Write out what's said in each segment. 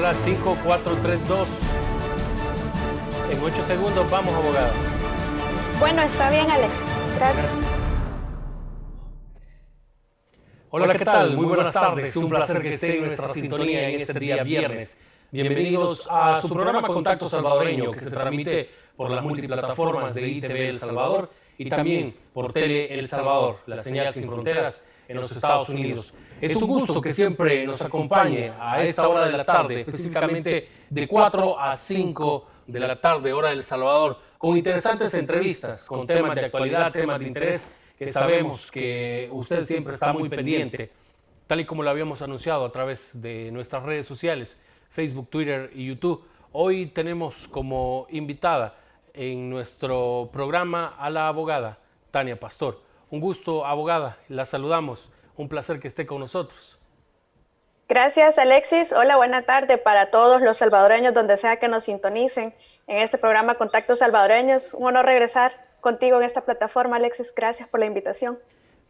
Hola, 5432. En 8 segundos vamos, abogada. Bueno, está bien, Alex. Gracias. Hola, ¿qué tal? Muy buenas tardes. Un placer que esté en nuestra sintonía en este día viernes. Bienvenidos a su programa Contacto Salvadoreño, que se transmite por las multiplataformas de ITV El Salvador y también por Tele El Salvador, la señal sin fronteras en los Estados Unidos. Es un gusto que siempre nos acompañe a esta hora de la tarde, específicamente de 4 a 5 de la tarde, hora del Salvador, con interesantes entrevistas, con temas de actualidad, temas de interés, que sabemos que usted siempre está muy pendiente, tal y como lo habíamos anunciado a través de nuestras redes sociales, Facebook, Twitter y YouTube. Hoy tenemos como invitada en nuestro programa a la abogada Tania Pastor. Un gusto, abogada, la saludamos. Un placer que esté con nosotros. Gracias, Alexis. Hola, buena tarde para todos los salvadoreños, donde sea que nos sintonicen en este programa Contactos Salvadoreños. Un honor regresar contigo en esta plataforma, Alexis. Gracias por la invitación.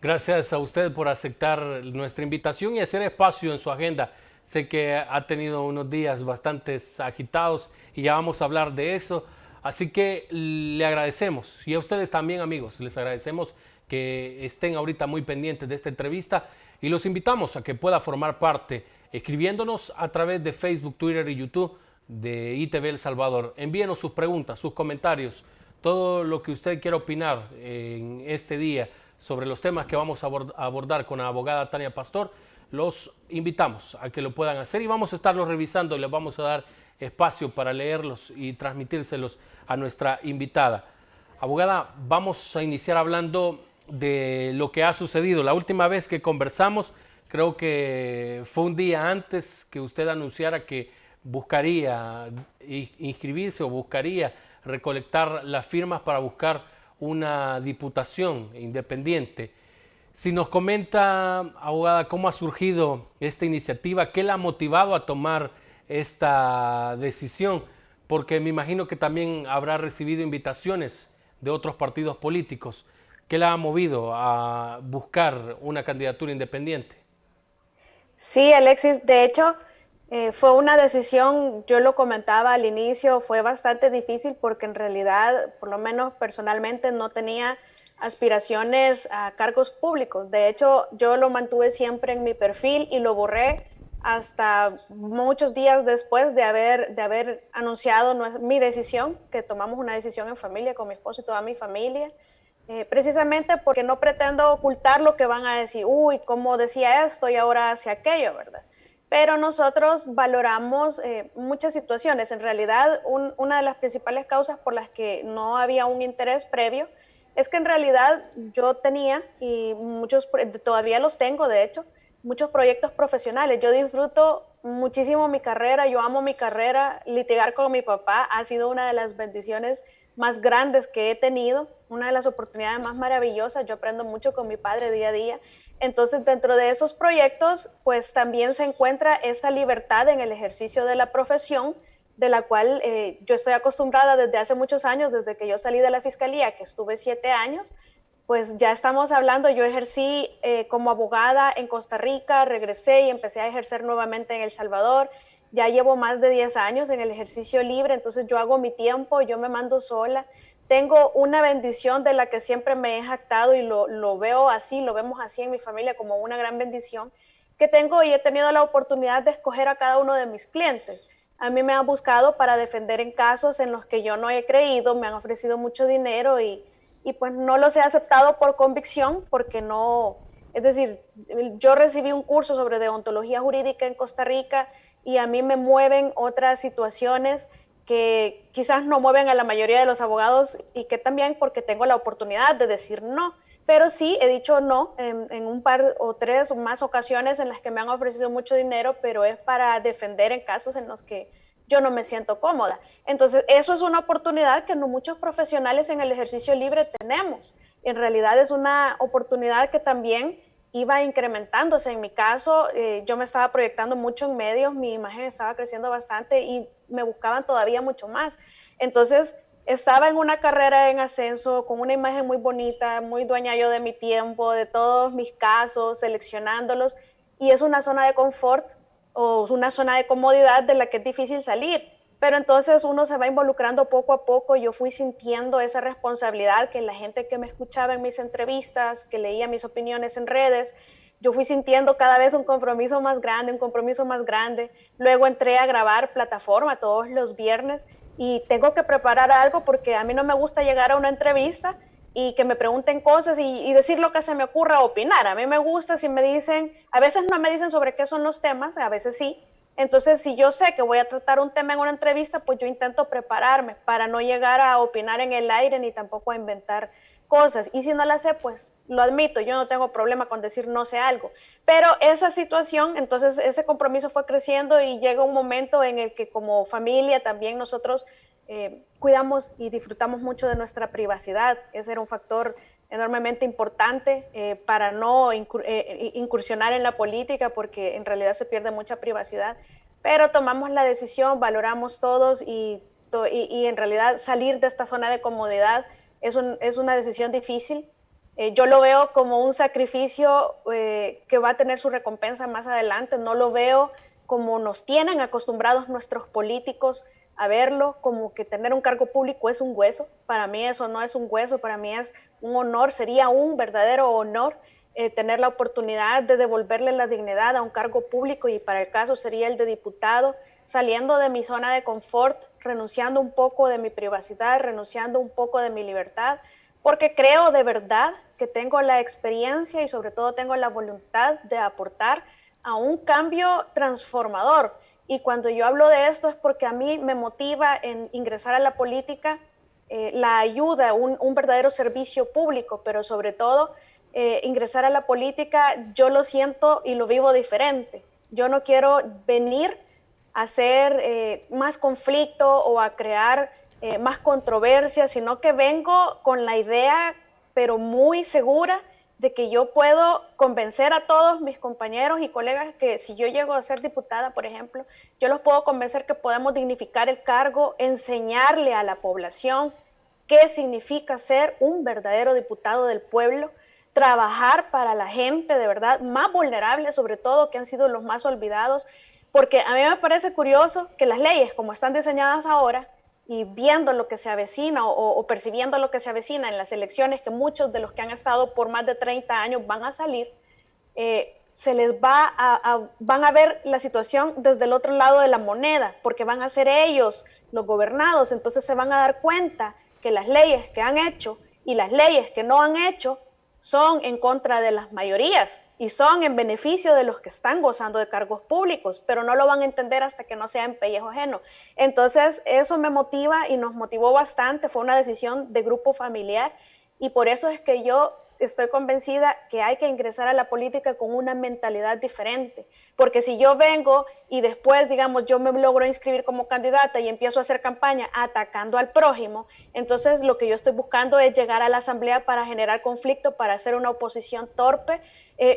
Gracias a usted por aceptar nuestra invitación y hacer espacio en su agenda. Sé que ha tenido unos días bastante agitados y ya vamos a hablar de eso. Así que le agradecemos, y a ustedes también, amigos, les agradecemos que estén ahorita muy pendientes de esta entrevista y los invitamos a que pueda formar parte escribiéndonos a través de Facebook, Twitter y YouTube de ITV El Salvador. Envíenos sus preguntas, sus comentarios, todo lo que usted quiera opinar en este día sobre los temas que vamos a abordar con la abogada Tania Pastor. Los invitamos a que lo puedan hacer y vamos a estarlos revisando y les vamos a dar espacio para leerlos y transmitírselos a nuestra invitada. Abogada, vamos a iniciar hablando de lo que ha sucedido. La última vez que conversamos, creo que fue un día antes que usted anunciara que buscaría inscribirse o buscaría recolectar las firmas para buscar una diputación independiente. Si nos comenta, abogada, cómo ha surgido esta iniciativa, qué la ha motivado a tomar esta decisión, porque me imagino que también habrá recibido invitaciones de otros partidos políticos. ¿Qué la ha movido a buscar una candidatura independiente? Sí, Alexis, de hecho, fue una decisión, yo lo comentaba al inicio, fue bastante difícil porque en realidad, por lo menos personalmente, no tenía aspiraciones a cargos públicos. De hecho, yo lo mantuve siempre en mi perfil y lo borré hasta muchos días después de haber anunciado mi decisión, que tomamos una decisión en familia con mi esposo y toda mi familia. Precisamente porque no pretendo ocultar lo que van a decir, uy, cómo decía esto y ahora hace aquello, ¿verdad? Pero nosotros valoramos muchas situaciones. En realidad, una de las principales causas por las que no había un interés previo es que en realidad yo tenía, y muchos todavía los tengo, de hecho, muchos proyectos profesionales. Yo disfruto muchísimo mi carrera, yo amo mi carrera. Litigar con mi papá ha sido una de las bendiciones más grandes que he tenido, una de las oportunidades más maravillosas. Yo aprendo mucho con mi padre día a día. Entonces, dentro de esos proyectos, pues también se encuentra esa libertad en el ejercicio de la profesión, de la cual yo estoy acostumbrada desde hace muchos años, desde que yo salí de la fiscalía, que estuve 7 años. Pues ya estamos hablando, yo ejercí como abogada en Costa Rica, regresé y empecé a ejercer nuevamente en El Salvador. Ya llevo más de 10 años en el ejercicio libre, entonces yo hago mi tiempo, yo me mando sola. Tengo una bendición de la que siempre me he jactado y lo veo así, lo vemos así en mi familia como una gran bendición, que tengo y he tenido la oportunidad de escoger a cada uno de mis clientes. A mí me han buscado para defender en casos en los que yo no he creído, me han ofrecido mucho dinero y pues no los he aceptado por convicción porque no, es decir, yo recibí un curso sobre deontología jurídica en Costa Rica y a mí me mueven otras situaciones que quizás no mueven a la mayoría de los abogados y que también porque tengo la oportunidad de decir no, pero sí he dicho no en un par o 3 o más ocasiones en las que me han ofrecido mucho dinero, pero es para defender en casos en los que yo no me siento cómoda. Entonces, eso es una oportunidad que no muchos profesionales en el ejercicio libre tenemos. En realidad es una oportunidad que también iba incrementándose. En mi caso, yo me estaba proyectando mucho en medios, mi imagen estaba creciendo bastante y me buscaban todavía mucho más. Entonces, estaba en una carrera en ascenso, con una imagen muy bonita, muy dueña yo de mi tiempo, de todos mis casos, seleccionándolos, y es una zona de confort o una zona de comodidad de la que es difícil salir. Pero entonces uno se va involucrando poco a poco. Yo fui sintiendo esa responsabilidad que la gente que me escuchaba en mis entrevistas, que leía mis opiniones en redes, yo fui sintiendo cada vez un compromiso más grande, un compromiso más grande. Luego entré a grabar plataforma todos los viernes y tengo que preparar algo porque a mí no me gusta llegar a una entrevista y que me pregunten cosas y decir lo que se me ocurra, opinar. A mí me gusta si me dicen, a veces no me dicen sobre qué son los temas, a veces sí. Entonces, si yo sé que voy a tratar un tema en una entrevista, pues yo intento prepararme para no llegar a opinar en el aire ni tampoco a inventar cosas. Y si no la sé, pues lo admito, yo no tengo problema con decir no sé algo. Pero esa situación, entonces ese compromiso fue creciendo y llega un momento en el que como familia también nosotros cuidamos y disfrutamos mucho de nuestra privacidad. Ese era un factor enormemente importante para no incursionar en la política porque en realidad se pierde mucha privacidad. Pero tomamos la decisión, valoramos todos y en realidad salir de esta zona de comodidad es una decisión difícil. Yo lo veo como un sacrificio que va a tener su recompensa más adelante. No lo veo como nos tienen acostumbrados nuestros políticos a verlo, como que tener un cargo público es un hueso. Para mí eso no es un hueso, para mí es un honor, sería un verdadero honor tener la oportunidad de devolverle la dignidad a un cargo público y para el caso sería el de diputado, saliendo de mi zona de confort, renunciando un poco de mi privacidad, renunciando un poco de mi libertad, porque creo de verdad que tengo la experiencia y sobre todo tengo la voluntad de aportar a un cambio transformador. Y cuando yo hablo de esto es porque a mí me motiva en ingresar a la política la ayuda, un verdadero servicio público, pero sobre todo ingresar a la política yo lo siento y lo vivo diferente. Yo no quiero venir a hacer más conflicto o a crear más controversia, sino que vengo con la idea, pero muy segura, de que yo puedo convencer a todos mis compañeros y colegas que si yo llego a ser diputada, por ejemplo, yo los puedo convencer que podemos dignificar el cargo, enseñarle a la población qué significa ser un verdadero diputado del pueblo, trabajar para la gente de verdad más vulnerable, sobre todo que han sido los más olvidados, porque a mí me parece curioso que las leyes como están diseñadas ahora y viendo lo que se avecina o percibiendo lo que se avecina en las elecciones, que muchos de los que han estado por más de 30 años van a salir, se les van a ver la situación desde el otro lado de la moneda, porque van a ser ellos los gobernados, entonces se van a dar cuenta que las leyes que han hecho y las leyes que no han hecho son en contra de las mayorías y son en beneficio de los que están gozando de cargos públicos, pero no lo van a entender hasta que no sea en pellejo ajeno. Entonces, eso me motiva y nos motivó bastante, fue una decisión de grupo familiar y por eso es que yo estoy convencida que hay que ingresar a la política con una mentalidad diferente, porque si yo vengo y después, digamos, yo me logro inscribir como candidata y empiezo a hacer campaña atacando al prójimo, entonces lo que yo estoy buscando es llegar a la asamblea para generar conflicto, para hacer una oposición torpe,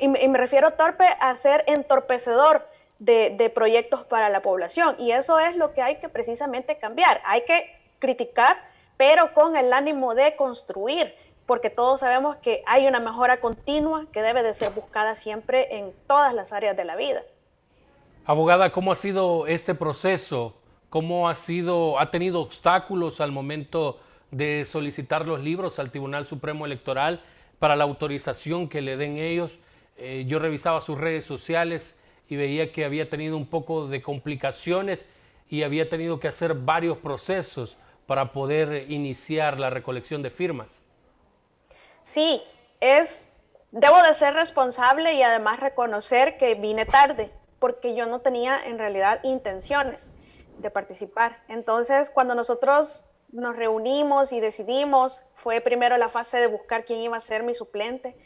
y me refiero torpe a ser entorpecedor de proyectos para la población, y eso es lo que hay que precisamente cambiar. Hay que criticar, pero con el ánimo de construir, porque todos sabemos que hay una mejora continua que debe de ser buscada siempre en todas las áreas de la vida. Abogada, ¿cómo ha sido este proceso? ¿Cómo ha tenido obstáculos al momento de solicitar los libros al Tribunal Supremo Electoral para la autorización que le den ellos? Yo revisaba sus redes sociales y veía que había tenido un poco de complicaciones y había tenido que hacer varios procesos para poder iniciar la recolección de firmas. Sí, debo de ser responsable y además reconocer que vine tarde, porque yo no tenía en realidad intenciones de participar. Entonces, cuando nosotros nos reunimos y decidimos, fue primero la fase de buscar quién iba a ser mi suplente.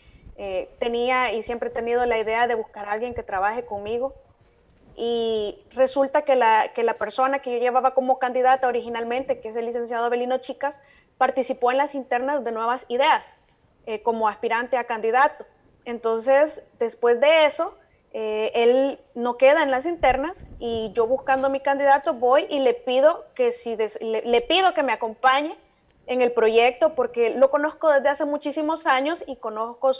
Tenía y siempre he tenido la idea de buscar a alguien que trabaje conmigo. Y resulta que la persona que yo llevaba como candidata originalmente, que es el licenciado Abelino Chicas, participó en las internas de Nuevas Ideas como aspirante a candidato. Entonces, después de eso, él no queda en las internas y yo buscando a mi candidato voy y le pido le pido que me acompañe en el proyecto porque lo conozco desde hace muchísimos años y conozco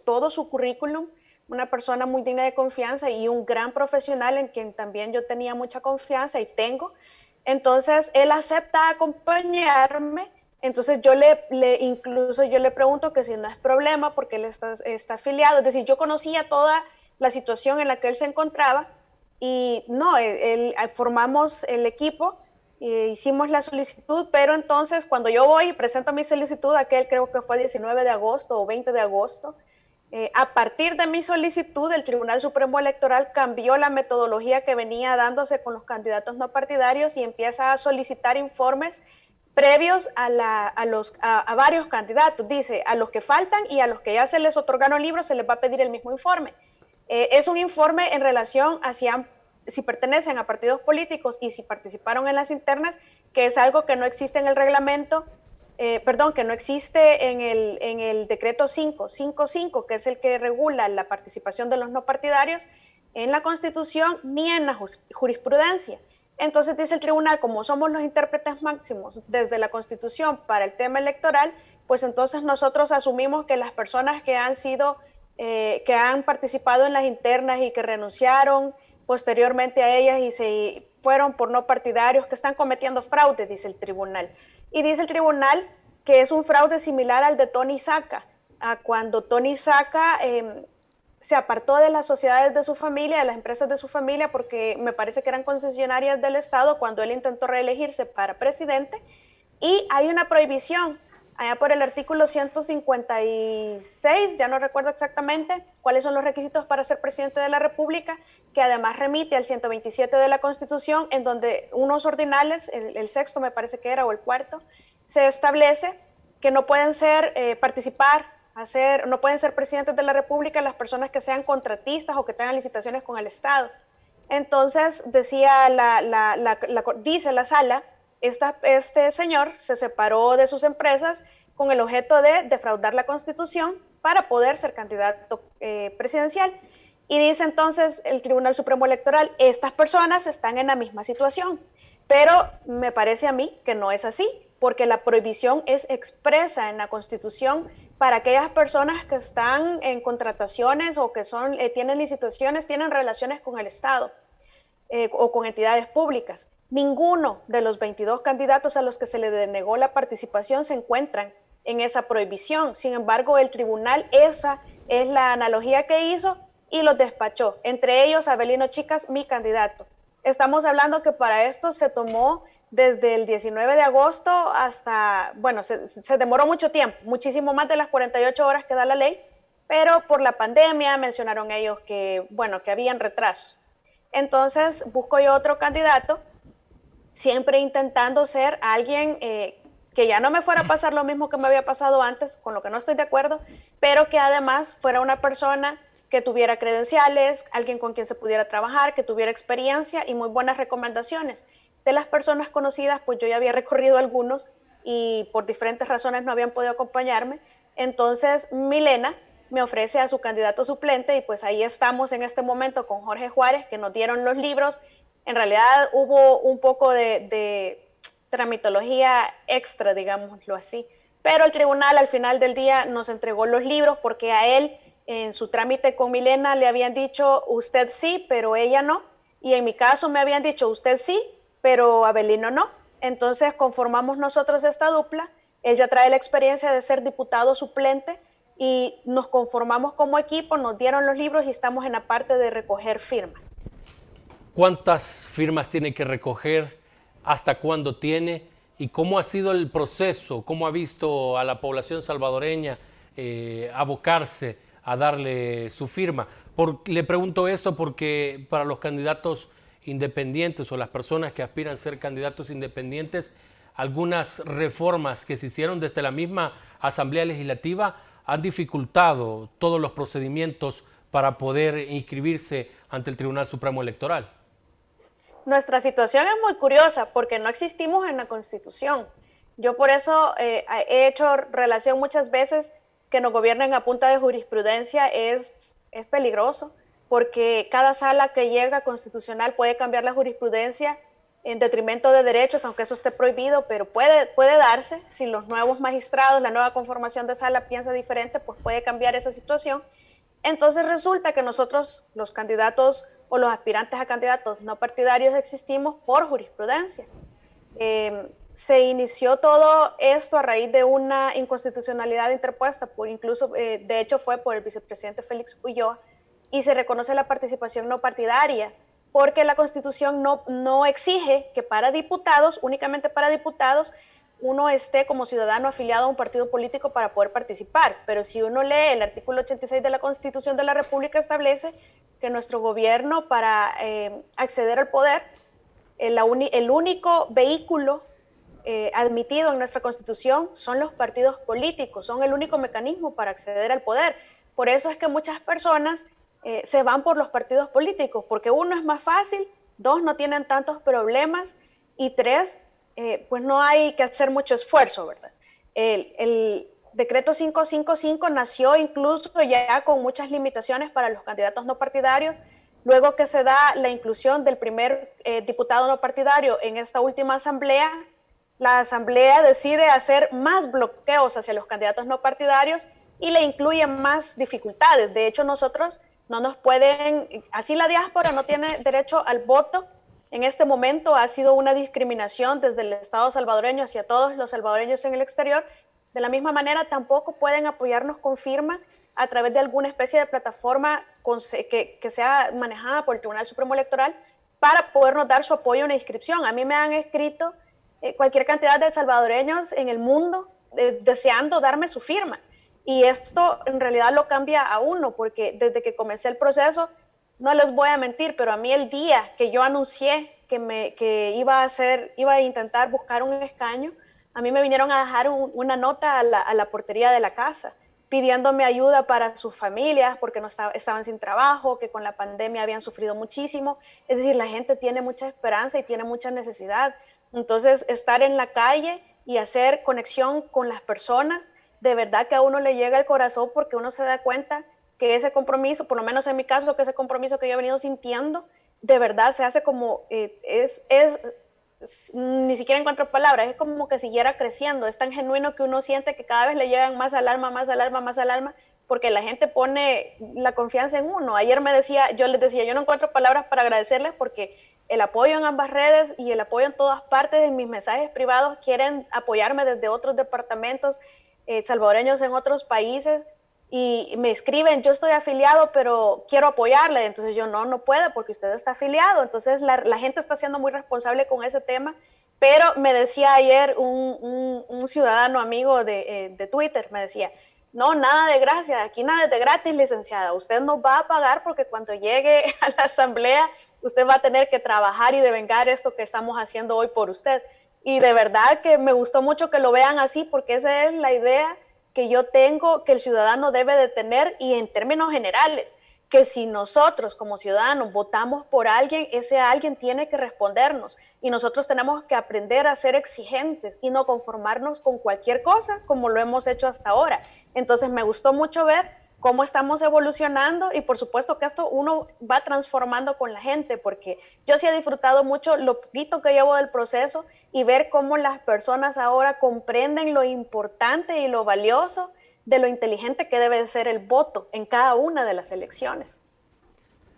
todo su currículum, una persona muy digna de confianza y un gran profesional en quien también yo tenía mucha confianza y tengo. Entonces, él acepta acompañarme. Entonces, incluso yo le pregunto que si no es problema porque él está afiliado. Es decir, yo conocía toda la situación en la que él se encontraba y no, formamos el equipo, hicimos la solicitud, pero entonces cuando yo voy y presento mi solicitud, aquel creo que fue 19 de agosto o 20 de agosto, a partir de mi solicitud, el Tribunal Supremo Electoral cambió la metodología que venía dándose con los candidatos no partidarios y empieza a solicitar informes previos a varios candidatos. Dice, a los que faltan y a los que ya se les otorgaron libros se les va a pedir el mismo informe. Es un informe en relación a si pertenecen a partidos políticos y si participaron en las internas, que es algo que no existe en el reglamento, que no existe en el decreto 555, que es el que regula la participación de los no partidarios en la Constitución ni en la jurisprudencia. Entonces dice el tribunal, como somos los intérpretes máximos desde la Constitución para el tema electoral, pues entonces nosotros asumimos que las personas que han participado en las internas y que renunciaron posteriormente a ellas y se fueron por no partidarios, que están cometiendo fraude, dice el tribunal. Y dice el tribunal que es un fraude similar al de Tony Saca, a cuando Tony Saca se apartó de las sociedades de su familia, de las empresas de su familia, porque me parece que eran concesionarias del Estado cuando él intentó reelegirse para presidente, y hay una prohibición allá por el artículo 156, ya no recuerdo exactamente cuáles son los requisitos para ser presidente de la República, que además remite al 127 de la Constitución, en donde unos ordinales, el sexto me parece que era, o el cuarto, se establece que no pueden no pueden ser presidentes de la República las personas que sean contratistas o que tengan licitaciones con el Estado. Entonces, dice la sala, este señor se separó de sus empresas con el objeto de defraudar la Constitución para poder ser candidato presidencial. Y dice entonces el Tribunal Supremo Electoral, estas personas están en la misma situación, pero me parece a mí que no es así, porque la prohibición es expresa en la Constitución para aquellas personas que están en contrataciones o que tienen licitaciones, tienen relaciones con el Estado o con entidades públicas. Ninguno de los 22 candidatos a los que se le denegó la participación se encuentran en esa prohibición. Sin embargo, el tribunal, esa es la analogía que hizo y los despachó. Entre ellos, Avelino Chicas, mi candidato. Estamos hablando que para esto se tomó desde el 19 de agosto hasta, bueno, se demoró mucho tiempo, muchísimo más de las 48 horas que da la ley, pero por la pandemia mencionaron ellos que, bueno, que habían retrasos. Entonces busco yo otro candidato, siempre intentando ser alguien que ya no me fuera a pasar lo mismo que me había pasado antes, con lo que no estoy de acuerdo, pero que además fuera una persona que tuviera credenciales, alguien con quien se pudiera trabajar, que tuviera experiencia y muy buenas recomendaciones. De las personas conocidas, pues yo ya había recorrido algunos y por diferentes razones no habían podido acompañarme. Entonces Milena me ofrece a su candidato suplente y pues ahí estamos en este momento con Jorge Juárez, que nos dieron los libros. En realidad hubo un poco de tramitología extra, digámoslo así, pero el tribunal al final del día nos entregó los libros porque a él en su trámite con Milena le habían dicho usted sí, pero ella no, y en mi caso me habían dicho usted sí, pero Avelino no. Entonces conformamos nosotros esta dupla, él ya trae la experiencia de ser diputado suplente y nos conformamos como equipo, nos dieron los libros y estamos en la parte de recoger firmas. ¿Cuántas firmas tiene que recoger? ¿Hasta cuándo tiene? ¿Y cómo ha sido el proceso? ¿Cómo ha visto a la población salvadoreña abocarse a darle su firma? Le pregunto esto porque para los candidatos independientes o las personas que aspiran a ser candidatos independientes, algunas reformas que se hicieron desde la misma Asamblea Legislativa han dificultado todos los procedimientos para poder inscribirse ante el Tribunal Supremo Electoral. Nuestra situación es muy curiosa porque no existimos en la Constitución. Yo por eso he hecho relación muchas veces que nos gobiernen a punta de jurisprudencia es peligroso, porque cada sala que llega constitucional puede cambiar la jurisprudencia en detrimento de derechos, aunque eso esté prohibido, pero puede darse, si los nuevos magistrados, la nueva conformación de sala piensa diferente, pues puede cambiar esa situación. Entonces resulta que nosotros, los candidatos o los aspirantes a candidatos no partidarios, existimos por jurisprudencia. Se inició todo esto a raíz de una inconstitucionalidad interpuesta, incluso, de hecho fue por el vicepresidente Félix Ulloa, y se reconoce la participación no partidaria, porque la Constitución no exige que para diputados, únicamente para diputados, uno esté como ciudadano afiliado a un partido político para poder participar. Pero si uno lee el artículo 86 de la Constitución de la República, establece que nuestro gobierno, para acceder al poder, el único vehículo admitido en nuestra Constitución son los partidos políticos, son el único mecanismo para acceder al poder. Por eso es que muchas personas se van por los partidos políticos, porque uno, es más fácil, dos, no tienen tantos problemas, y tres, pues no hay que hacer mucho esfuerzo, ¿verdad? El decreto 555 nació incluso ya con muchas limitaciones para los candidatos no partidarios. Luego que se da la inclusión del primer diputado no partidario en esta última asamblea, la asamblea decide hacer más bloqueos hacia los candidatos no partidarios y le incluye más dificultades. De hecho, nosotros no nos pueden, así la diáspora no tiene derecho al voto. En este momento ha sido una discriminación desde el Estado salvadoreño hacia todos los salvadoreños en el exterior. De la misma manera, tampoco pueden apoyarnos con firma a través de alguna especie de plataforma que sea manejada por el Tribunal Supremo Electoral para podernos dar su apoyo a una inscripción. A mí me han escrito cualquier cantidad de salvadoreños en el mundo deseando darme su firma. Y esto en realidad lo cambia a uno, porque desde que comencé el proceso, no les voy a mentir, pero a mí el día que yo anuncié que iba a intentar buscar un escaño, a mí me vinieron a dejar una nota a la portería de la casa, pidiéndome ayuda para sus familias, porque no estaban sin trabajo, que con la pandemia habían sufrido muchísimo. Es decir, la gente tiene mucha esperanza y tiene mucha necesidad. Entonces, estar en la calle y hacer conexión con las personas, de verdad que a uno le llega al corazón, porque uno se da cuenta que ese compromiso, por lo menos en mi caso, que ese compromiso que yo he venido sintiendo, de verdad se hace como, ni siquiera encuentro palabras, es como que siguiera creciendo. Es tan genuino que uno siente que cada vez le llegan más al alma, más al alma, más al alma, porque la gente pone la confianza en uno. Ayer yo les decía, yo no encuentro palabras para agradecerles, porque el apoyo en ambas redes y el apoyo en todas partes, en mis mensajes privados, quieren apoyarme desde otros departamentos salvadoreños en otros países, y me escriben, yo estoy afiliado, pero quiero apoyarle. Entonces yo, no puedo, porque usted está afiliado. Entonces la gente está siendo muy responsable con ese tema. Pero me decía ayer un ciudadano amigo de Twitter, me decía, no, nada de gracia, aquí nada es de gratis, licenciada. Usted nos va a pagar, porque cuando llegue a la asamblea, usted va a tener que trabajar y devengar esto que estamos haciendo hoy por usted. Y de verdad que me gustó mucho que lo vean así, porque esa es la idea que yo tengo, que el ciudadano debe de tener, y en términos generales, que si nosotros como ciudadanos votamos por alguien, ese alguien tiene que respondernos, y nosotros tenemos que aprender a ser exigentes y no conformarnos con cualquier cosa como lo hemos hecho hasta ahora. Entonces me gustó mucho ver cómo estamos evolucionando, y por supuesto que esto uno va transformando con la gente, porque yo sí he disfrutado mucho lo poquito que llevo del proceso, y ver cómo las personas ahora comprenden lo importante y lo valioso de lo inteligente que debe ser el voto en cada una de las elecciones.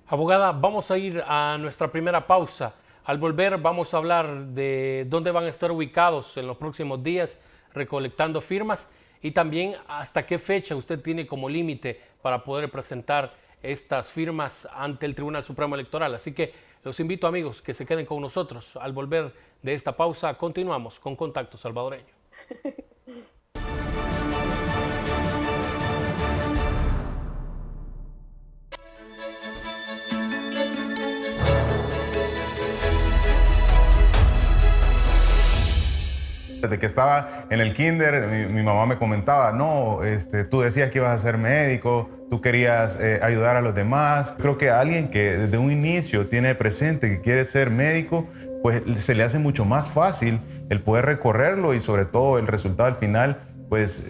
Abogada, vamos a ir a nuestra primera pausa. Al volver vamos a hablar de dónde van a estar ubicados en los próximos días recolectando firmas, y también hasta qué fecha usted tiene como límite para poder presentar estas firmas ante el Tribunal Supremo Electoral. Así que los invito, amigos, que se queden con nosotros. Al volver de esta pausa, continuamos con Contacto Salvadoreño. Desde que estaba en el kinder, mi mamá me comentaba, no, tú decías que ibas a ser médico, tú querías ayudar a los demás. Creo que a alguien que desde un inicio tiene presente que quiere ser médico, pues se le hace mucho más fácil el poder recorrerlo, y sobre todo el resultado al final, pues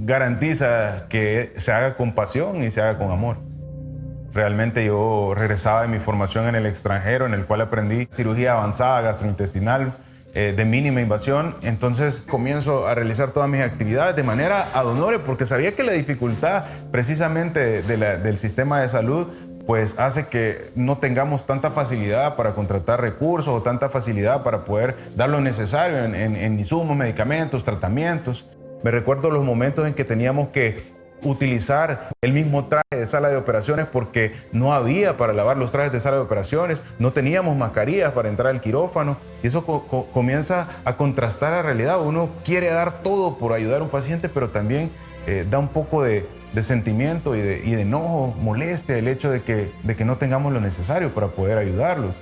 garantiza que se haga con pasión y se haga con amor. Realmente yo regresaba de mi formación en el extranjero, en el cual aprendí cirugía avanzada gastrointestinal, de mínima invasión. Entonces comienzo a realizar todas mis actividades de manera ad honorem, porque sabía que la dificultad precisamente del sistema de salud pues hace que no tengamos tanta facilidad para contratar recursos o tanta facilidad para poder dar lo necesario en insumos, medicamentos, tratamientos. Me recuerdo los momentos en que teníamos que utilizar el mismo traje de sala de operaciones porque no había para lavar los trajes de sala de operaciones, no teníamos mascarillas para entrar al quirófano, y eso comienza a contrastar la realidad. Uno quiere dar todo por ayudar a un paciente, pero también da un poco de sentimiento y de enojo, molestia el hecho de que no tengamos lo necesario para poder ayudarlos.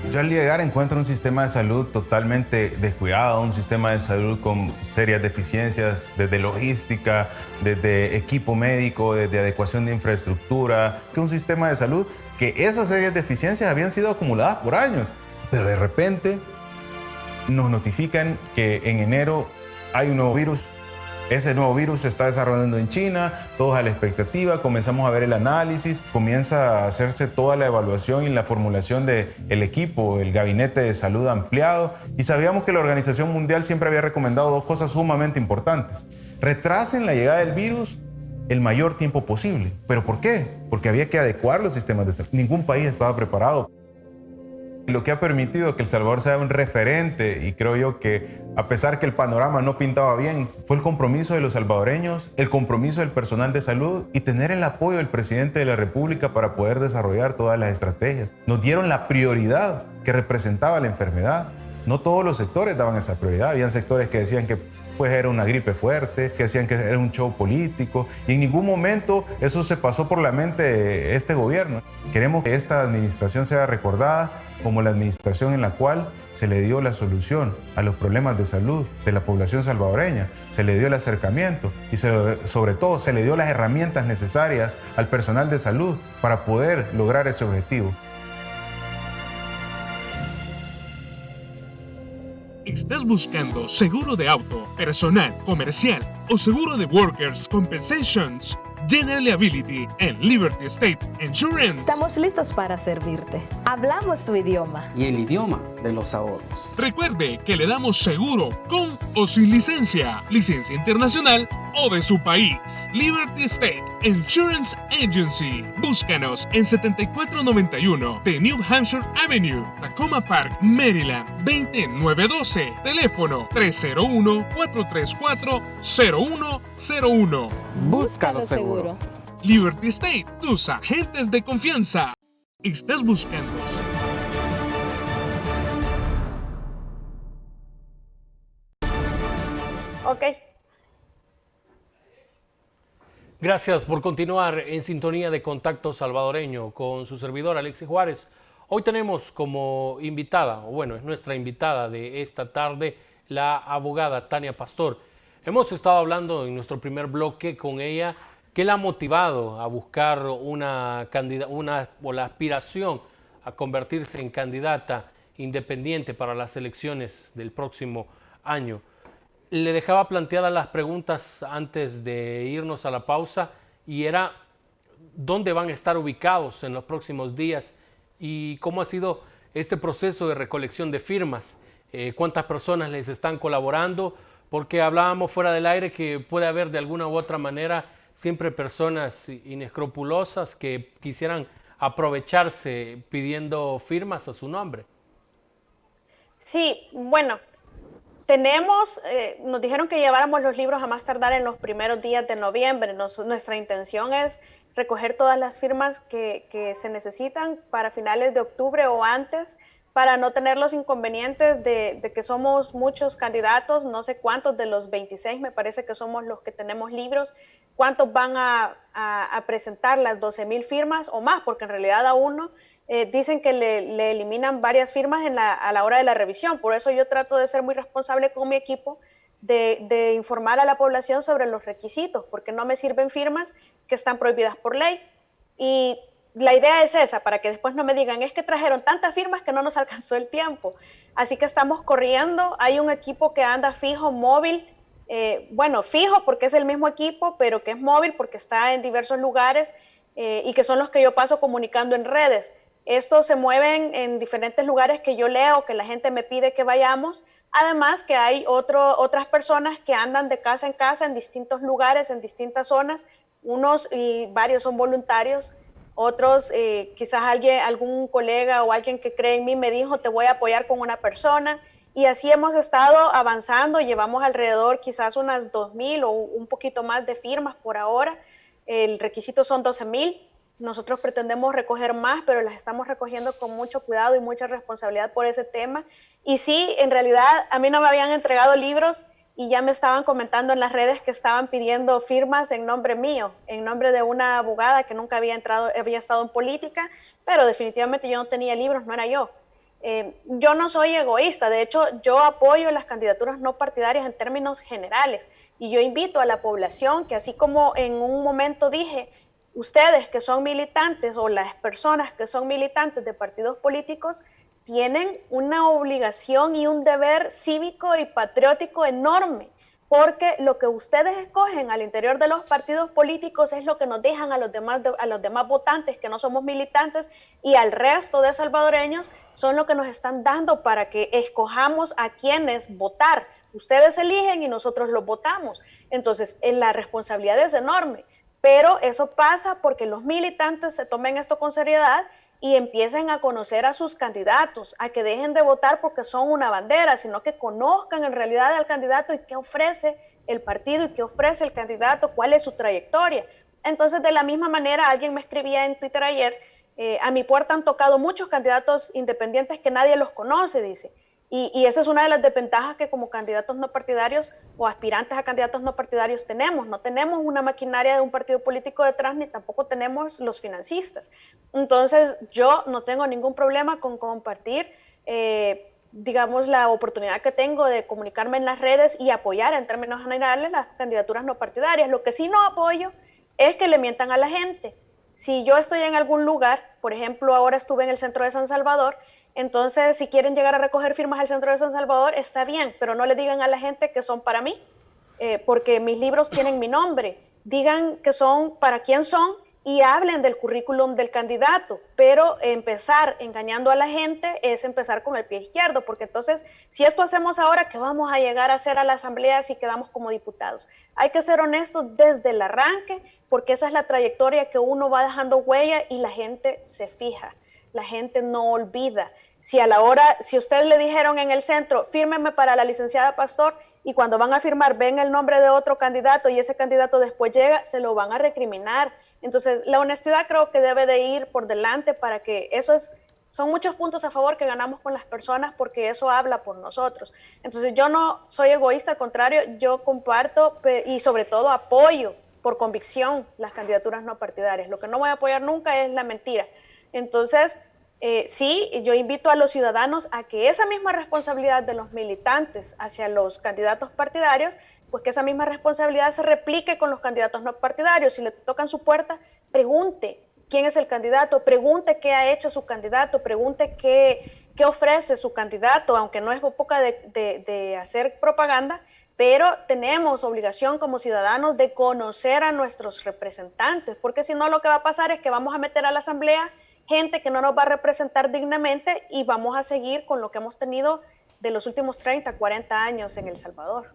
Yo al llegar encuentro un sistema de salud totalmente descuidado, un sistema de salud con serias deficiencias desde logística, desde equipo médico, desde adecuación de infraestructura, que un sistema de salud que esas serias deficiencias habían sido acumuladas por años, pero de repente nos notifican que en enero hay un nuevo virus. Ese nuevo virus se está desarrollando en China, todos a la expectativa, comenzamos a ver el análisis, comienza a hacerse toda la evaluación y la formulación del equipo, el gabinete de salud ampliado, y sabíamos que la Organización Mundial siempre había recomendado dos cosas sumamente importantes. Retrasen la llegada del virus el mayor tiempo posible. ¿Pero por qué? Porque había que adecuar los sistemas de salud. Ningún país estaba preparado. Lo que ha permitido que El Salvador sea un referente, y creo yo que a pesar que el panorama no pintaba bien, fue el compromiso de los salvadoreños, el compromiso del personal de salud y tener el apoyo del presidente de la República para poder desarrollar todas las estrategias. Nos dieron la prioridad que representaba la enfermedad. No todos los sectores daban esa prioridad. Habían sectores que decían que pues era una gripe fuerte, que decían que era un show político, y en ningún momento eso se pasó por la mente de este gobierno. Queremos que esta administración sea recordada como la administración en la cual se le dio la solución a los problemas de salud de la población salvadoreña, se le dio el acercamiento y sobre todo se le dio las herramientas necesarias al personal de salud para poder lograr ese objetivo. ¿Estás buscando seguro de auto, personal, comercial o seguro de Workers' Compensations? General Liability en Liberty State Insurance. Estamos listos para servirte. Hablamos tu idioma. Y el idioma de los ahorros. Recuerde que le damos seguro con o sin licencia, licencia internacional o de su país. Liberty State Insurance Agency. Búscanos en 7491 de New Hampshire Avenue, Tacoma Park, Maryland, 20912. Teléfono 301-434-0101. Búscalo seguro. Liberty State, tus agentes de confianza. ¿Estás buscando? Ok. Gracias por continuar en sintonía de Contacto Salvadoreño con su servidor Alexis Juárez. Hoy tenemos como invitada, o bueno, es nuestra invitada de esta tarde, la abogada Tania Pastor. Hemos estado hablando en nuestro primer bloque con ella, qué la ha motivado a buscar la aspiración a convertirse en candidata independiente para las elecciones del próximo año. Le dejaba planteadas las preguntas antes de irnos a la pausa, y era dónde van a estar ubicados en los próximos días y cómo ha sido este proceso de recolección de firmas, cuántas personas les están colaborando, porque hablábamos fuera del aire que puede haber de alguna u otra manera siempre personas inescrupulosas que quisieran aprovecharse pidiendo firmas a su nombre. Sí, bueno, nos dijeron que lleváramos los libros a más tardar en los primeros días de noviembre. Nuestra intención es recoger todas las firmas que se necesitan para finales de octubre o antes, para no tener los inconvenientes de que somos muchos candidatos, no sé cuántos de los 26, me parece que somos los que tenemos libros, cuántos van a presentar las 12,000 firmas o más, porque en realidad a uno dicen que le eliminan varias firmas a la hora de la revisión. Por eso yo trato de ser muy responsable con mi equipo, de informar a la población sobre los requisitos, porque no me sirven firmas que están prohibidas por ley. Y la idea es esa, para que después no me digan, es que trajeron tantas firmas que no nos alcanzó el tiempo. Así que estamos corriendo, hay un equipo que anda fijo, móvil, fijo porque es el mismo equipo, pero que es móvil porque está en diversos lugares y que son los que yo paso comunicando en redes. Estos se mueven en diferentes lugares que yo leo, que la gente me pide que vayamos. Además que hay otras personas que andan de casa en casa en distintos lugares, en distintas zonas. Unos y varios son voluntarios, otros quizás algún colega o alguien que cree en mí me dijo te voy a apoyar con una persona. Y así hemos estado avanzando, llevamos alrededor quizás unas 2,000 o un poquito más de firmas por ahora. El requisito son 12,000. Nosotros pretendemos recoger más, pero las estamos recogiendo con mucho cuidado y mucha responsabilidad por ese tema. Y sí, en realidad a mí no me habían entregado libros y ya me estaban comentando en las redes que estaban pidiendo firmas en nombre mío, en nombre de una abogada que nunca había estado en política, pero definitivamente yo no tenía libros, no era yo. Yo no soy egoísta, de hecho yo apoyo las candidaturas no partidarias en términos generales y yo invito a la población que así como en un momento dije, ustedes que son militantes o las personas que son militantes de partidos políticos tienen una obligación y un deber cívico y patriótico enorme, porque lo que ustedes escogen al interior de los partidos políticos es lo que nos dejan a los demás votantes que no somos militantes y al resto de salvadoreños son lo que nos están dando para que escojamos a quienes votar. Ustedes eligen y nosotros los votamos. Entonces, la responsabilidad es enorme. Pero eso pasa porque los militantes se tomen esto con seriedad y empiecen a conocer a sus candidatos, a que dejen de votar porque son una bandera, sino que conozcan en realidad al candidato y qué ofrece el partido y qué ofrece el candidato, cuál es su trayectoria. Entonces, de la misma manera, alguien me escribía en Twitter ayer, a mi puerta han tocado muchos candidatos independientes que nadie los conoce, dice. Y esa es una de las desventajas que como candidatos no partidarios o aspirantes a candidatos no partidarios tenemos. No tenemos una maquinaria de un partido político detrás, ni tampoco tenemos los financistas. Entonces, yo no tengo ningún problema con compartir, digamos, la oportunidad que tengo de comunicarme en las redes y apoyar en términos generales las candidaturas no partidarias. Lo que sí no apoyo es que le mientan a la gente. Si yo estoy en algún lugar, por ejemplo, ahora estuve en el centro de San Salvador, entonces, si quieren llegar a recoger firmas al centro de San Salvador, está bien, pero no le digan a la gente que son para mí, porque mis libros tienen mi nombre. Digan que son para quién son y hablen del currículum del candidato, pero empezar engañando a la gente es empezar con el pie izquierdo, porque entonces, si esto hacemos ahora, ¿qué vamos a llegar a hacer a la asamblea si quedamos como diputados? Hay que ser honestos desde el arranque, porque esa es la trayectoria que uno va dejando huella y la gente se fija. La gente no olvida. Si ustedes le dijeron en el centro, fírmeme para la licenciada Pastor, y cuando van a firmar ven el nombre de otro candidato y ese candidato después llega, se lo van a recriminar. Entonces, la honestidad creo que debe de ir por delante para que son muchos puntos a favor que ganamos con las personas porque eso habla por nosotros. Entonces, yo no soy egoísta, al contrario, yo comparto y sobre todo apoyo por convicción las candidaturas no partidarias. Lo que no voy a apoyar nunca es la mentira. Entonces, sí, yo invito a los ciudadanos a que esa misma responsabilidad de los militantes hacia los candidatos partidarios, pues que esa misma responsabilidad se replique con los candidatos no partidarios. Si le tocan su puerta, pregunte quién es el candidato, pregunte qué ha hecho su candidato, pregunte qué ofrece su candidato, aunque no es época de hacer propaganda, pero tenemos obligación como ciudadanos de conocer a nuestros representantes, porque si no lo que va a pasar es que vamos a meter a la asamblea gente que no nos va a representar dignamente y vamos a seguir con lo que hemos tenido de los últimos 30, 40 años en El Salvador.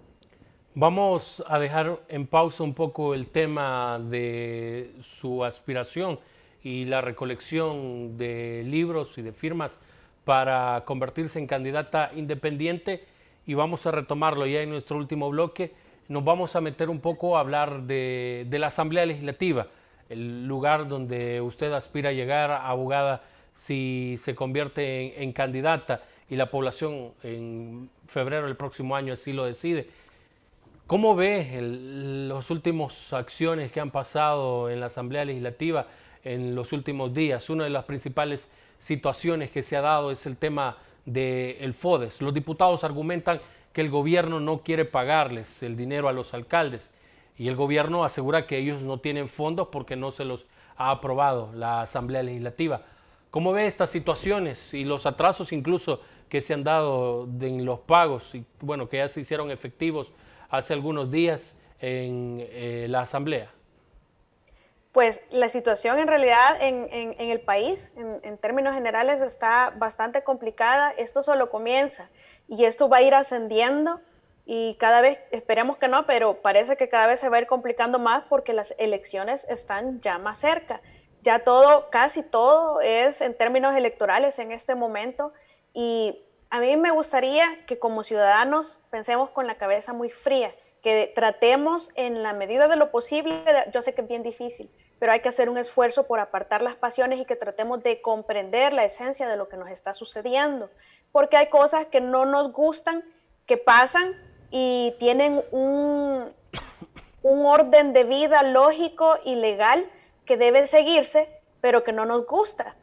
Vamos a dejar en pausa un poco el tema de su aspiración y la recolección de libros y de firmas para convertirse en candidata independiente y vamos a retomarlo ya en nuestro último bloque. Nos vamos a meter un poco a hablar de la Asamblea Legislativa, el lugar donde usted aspira a llegar, abogada, si se convierte en candidata y la población en febrero del próximo año así lo decide. ¿Cómo ve las últimas acciones que han pasado en la Asamblea Legislativa en los últimos días? Una de las principales situaciones que se ha dado es el tema del FODES. Los diputados argumentan que el gobierno no quiere pagarles el dinero a los alcaldes y el gobierno asegura que ellos no tienen fondos porque no se los ha aprobado la Asamblea Legislativa. ¿Cómo ve estas situaciones y los atrasos incluso que se han dado en los pagos y bueno, que ya se hicieron efectivos hace algunos días en la Asamblea? Pues la situación en realidad en el país, en términos generales, está bastante complicada. Esto solo comienza y esto va a ir ascendiendo y cada vez, esperemos que no, pero parece que cada vez se va a ir complicando más porque las elecciones están ya más cerca. Ya todo, casi todo es en términos electorales en este momento y a mí me gustaría que como ciudadanos pensemos con la cabeza muy fría, que tratemos en la medida de lo posible, yo sé que es bien difícil, pero hay que hacer un esfuerzo por apartar las pasiones y que tratemos de comprender la esencia de lo que nos está sucediendo, porque hay cosas que no nos gustan, que pasan y tienen un orden de vida lógico y legal que debe seguirse, pero que no nos gusta.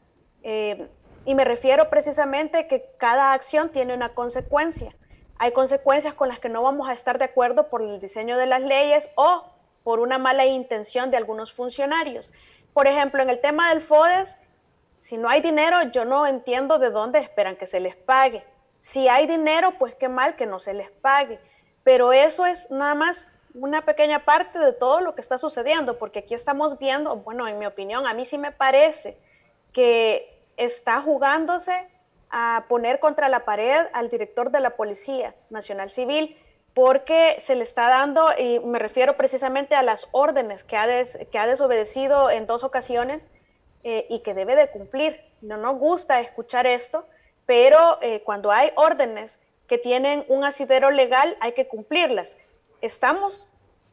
Y me refiero precisamente que cada acción tiene una consecuencia. Hay consecuencias con las que no vamos a estar de acuerdo por el diseño de las leyes o por una mala intención de algunos funcionarios. Por ejemplo, en el tema del FODES, si no hay dinero, yo no entiendo de dónde esperan que se les pague. Si hay dinero, pues qué mal que no se les pague. Pero eso es nada más una pequeña parte de todo lo que está sucediendo, porque aquí estamos viendo, bueno, en mi opinión, a mí sí me parece que está jugándose a poner contra la pared al director de la Policía Nacional Civil, porque se le está dando, y me refiero precisamente a las órdenes que ha desobedecido en 2 ocasiones y que debe de cumplir. No nos gusta escuchar esto, pero cuando hay órdenes que tienen un asidero legal, hay que cumplirlas.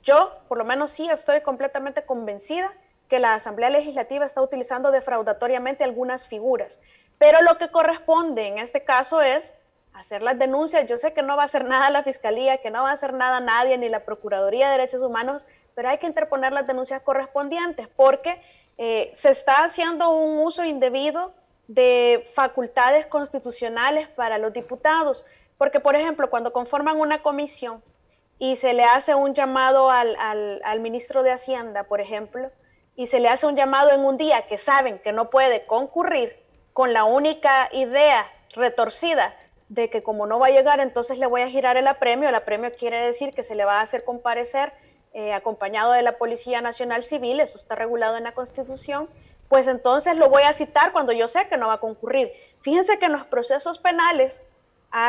Yo por lo menos sí estoy completamente convencida que la Asamblea Legislativa está utilizando defraudatoriamente algunas figuras, pero lo que corresponde en este caso es hacer las denuncias. Yo sé que no va a hacer nada la Fiscalía, que no va a hacer nada nadie, ni la Procuraduría de Derechos Humanos, pero hay que interponer las denuncias correspondientes porque se está haciendo un uso indebido de facultades constitucionales para los diputados, porque por ejemplo, cuando conforman una comisión y se le hace un llamado al ministro de Hacienda, por ejemplo, y se le hace un llamado en un día que saben que no puede concurrir con la única idea retorcida de que como no va a llegar, entonces le voy a girar el apremio. El apremio quiere decir que se le va a hacer comparecer acompañado de la Policía Nacional Civil, eso está regulado en la Constitución, pues entonces lo voy a citar cuando yo sé que no va a concurrir. Fíjense que en los procesos penales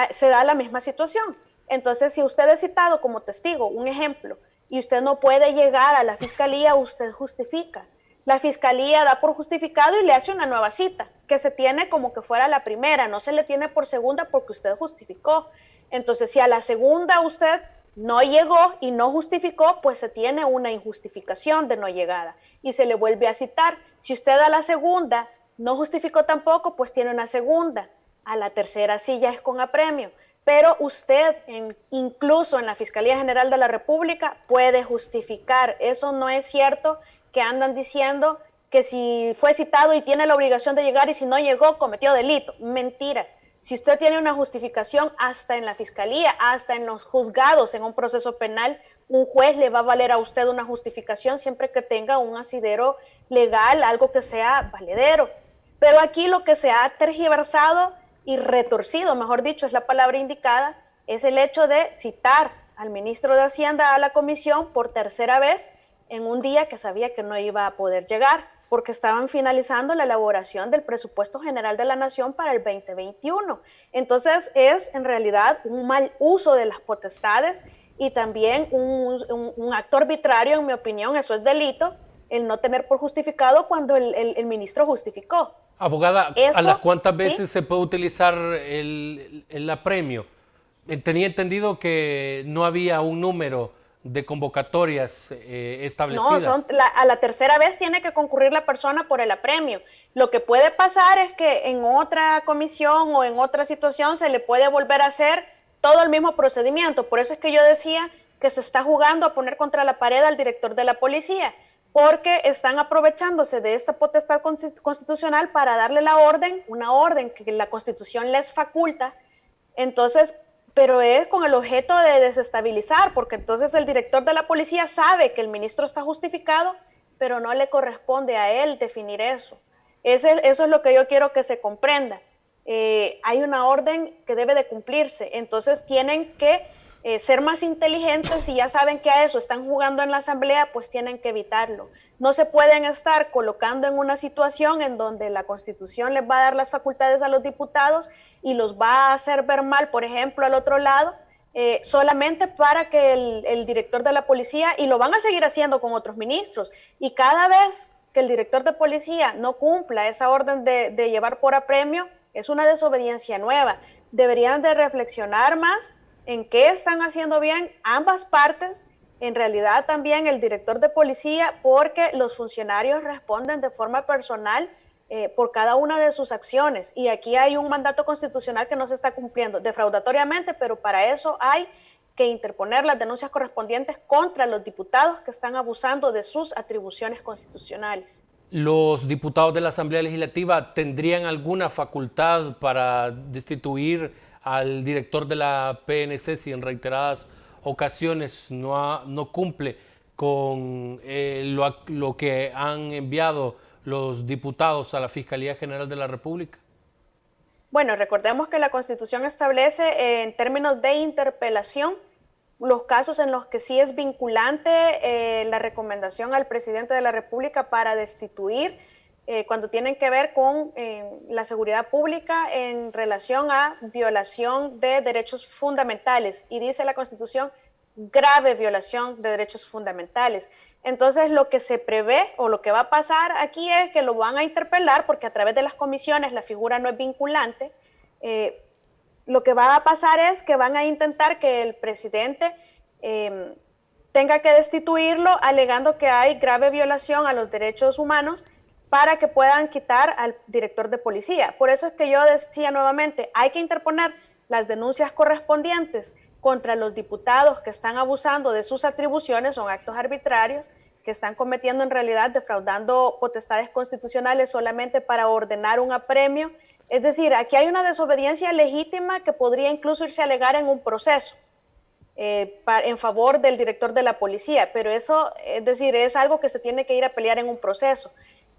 se da la misma situación. Entonces, si usted es citado como testigo, un ejemplo, y usted no puede llegar a la Fiscalía, usted justifica. La Fiscalía da por justificado y le hace una nueva cita, que se tiene como que fuera la primera, no se le tiene por segunda porque usted justificó. Entonces, si a la segunda usted no llegó y no justificó, pues se tiene una injustificación de no llegada y se le vuelve a citar. Si usted a la segunda no justificó tampoco, pues tiene una segunda. A la tercera sí ya es con apremio. Pero usted, incluso en la Fiscalía General de la República, puede justificar. Eso no es cierto que andan diciendo que si fue citado y tiene la obligación de llegar y si no llegó, cometió delito. Mentira. Si usted tiene una justificación, hasta en la Fiscalía, hasta en los juzgados, en un proceso penal, un juez le va a valer a usted una justificación siempre que tenga un asidero legal, algo que sea valedero. Pero aquí lo que se ha tergiversado y retorcido, mejor dicho, es la palabra indicada, es el hecho de citar al ministro de Hacienda a la comisión por tercera vez en un día que sabía que no iba a poder llegar, porque estaban finalizando la elaboración del presupuesto general de la Nación para el 2021. Entonces es en realidad un mal uso de las potestades y también un acto arbitrario, en mi opinión. Eso es delito, el no tener por justificado cuando el ministro justificó. Abogada, Eso, ¿a las cuántas veces ¿sí? se puede utilizar el apremio? Tenía entendido que no había un número de convocatorias establecidas. No, a la tercera vez tiene que concurrir la persona por el apremio. Lo que puede pasar es que en otra comisión o en otra situación se le puede volver a hacer todo el mismo procedimiento. Por eso es que yo decía que se está jugando a poner contra la pared al director de la policía, porque están aprovechándose de esta potestad constitucional para darle la orden, una orden que la Constitución les faculta. Entonces, pero es con el objeto de desestabilizar, porque entonces el director de la policía sabe que el ministro está justificado, pero no le corresponde a él definir eso. Eso es lo que yo quiero que se comprenda. Hay una orden que debe de cumplirse, entonces tienen que ser más inteligentes, si ya saben que a eso están jugando en la asamblea, pues tienen que evitarlo. No se pueden estar colocando en una situación en donde la Constitución les va a dar las facultades a los diputados y los va a hacer ver mal, por ejemplo, al otro lado, solamente para que el director de la policía, y lo van a seguir haciendo con otros ministros, y cada vez que el director de policía no cumpla esa orden de llevar por apremio, es una desobediencia nueva. Deberían de reflexionar más en qué están haciendo bien ambas partes, en realidad también el director de policía, porque los funcionarios responden de forma personal por cada una de sus acciones. Y aquí hay un mandato constitucional que no se está cumpliendo defraudatoriamente, pero para eso hay que interponer las denuncias correspondientes contra los diputados que están abusando de sus atribuciones constitucionales. ¿Los diputados de la Asamblea Legislativa tendrían alguna facultad para destituir al director de la PNC si en reiteradas ocasiones no cumple con lo que han enviado los diputados a la Fiscalía General de la República? Bueno, recordemos que la Constitución establece en términos de interpelación los casos en los que sí es vinculante la recomendación al presidente de la República para destituir cuando tienen que ver con la seguridad pública en relación a violación de derechos fundamentales. Y dice la Constitución, grave violación de derechos fundamentales. Entonces, lo que se prevé o lo que va a pasar aquí es que lo van a interpelar porque a través de las comisiones la figura no es vinculante. Lo que va a pasar es que van a intentar que el presidente tenga que destituirlo alegando que hay grave violación a los derechos humanos para que puedan quitar al director de policía. Por eso es que yo decía nuevamente, hay que interponer las denuncias correspondientes contra los diputados que están abusando de sus atribuciones, son actos arbitrarios, que están cometiendo en realidad defraudando potestades constitucionales solamente para ordenar un apremio. Es decir, aquí hay una desobediencia legítima que podría incluso irse a alegar en un proceso en favor del director de la policía, pero eso, es decir, es algo que se tiene que ir a pelear en un proceso.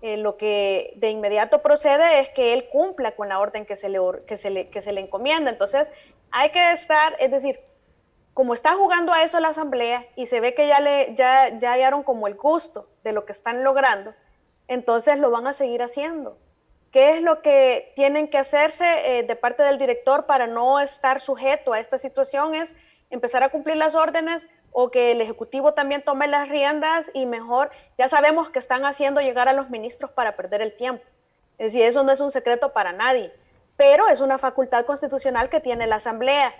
Lo que de inmediato procede es que él cumpla con la orden que se le encomienda. Entonces, hay que estar, es decir, como está jugando a eso la Asamblea y se ve que ya hallaron como el gusto de lo que están logrando, entonces lo van a seguir haciendo. ¿Qué es lo que tienen que hacerse de parte del director para no estar sujeto a esta situación? Es empezar a cumplir las órdenes o que el Ejecutivo también tome las riendas y mejor, ya sabemos que están haciendo llegar a los ministros para perder el tiempo. Es decir, eso no es un secreto para nadie, pero es una facultad constitucional que tiene la Asamblea.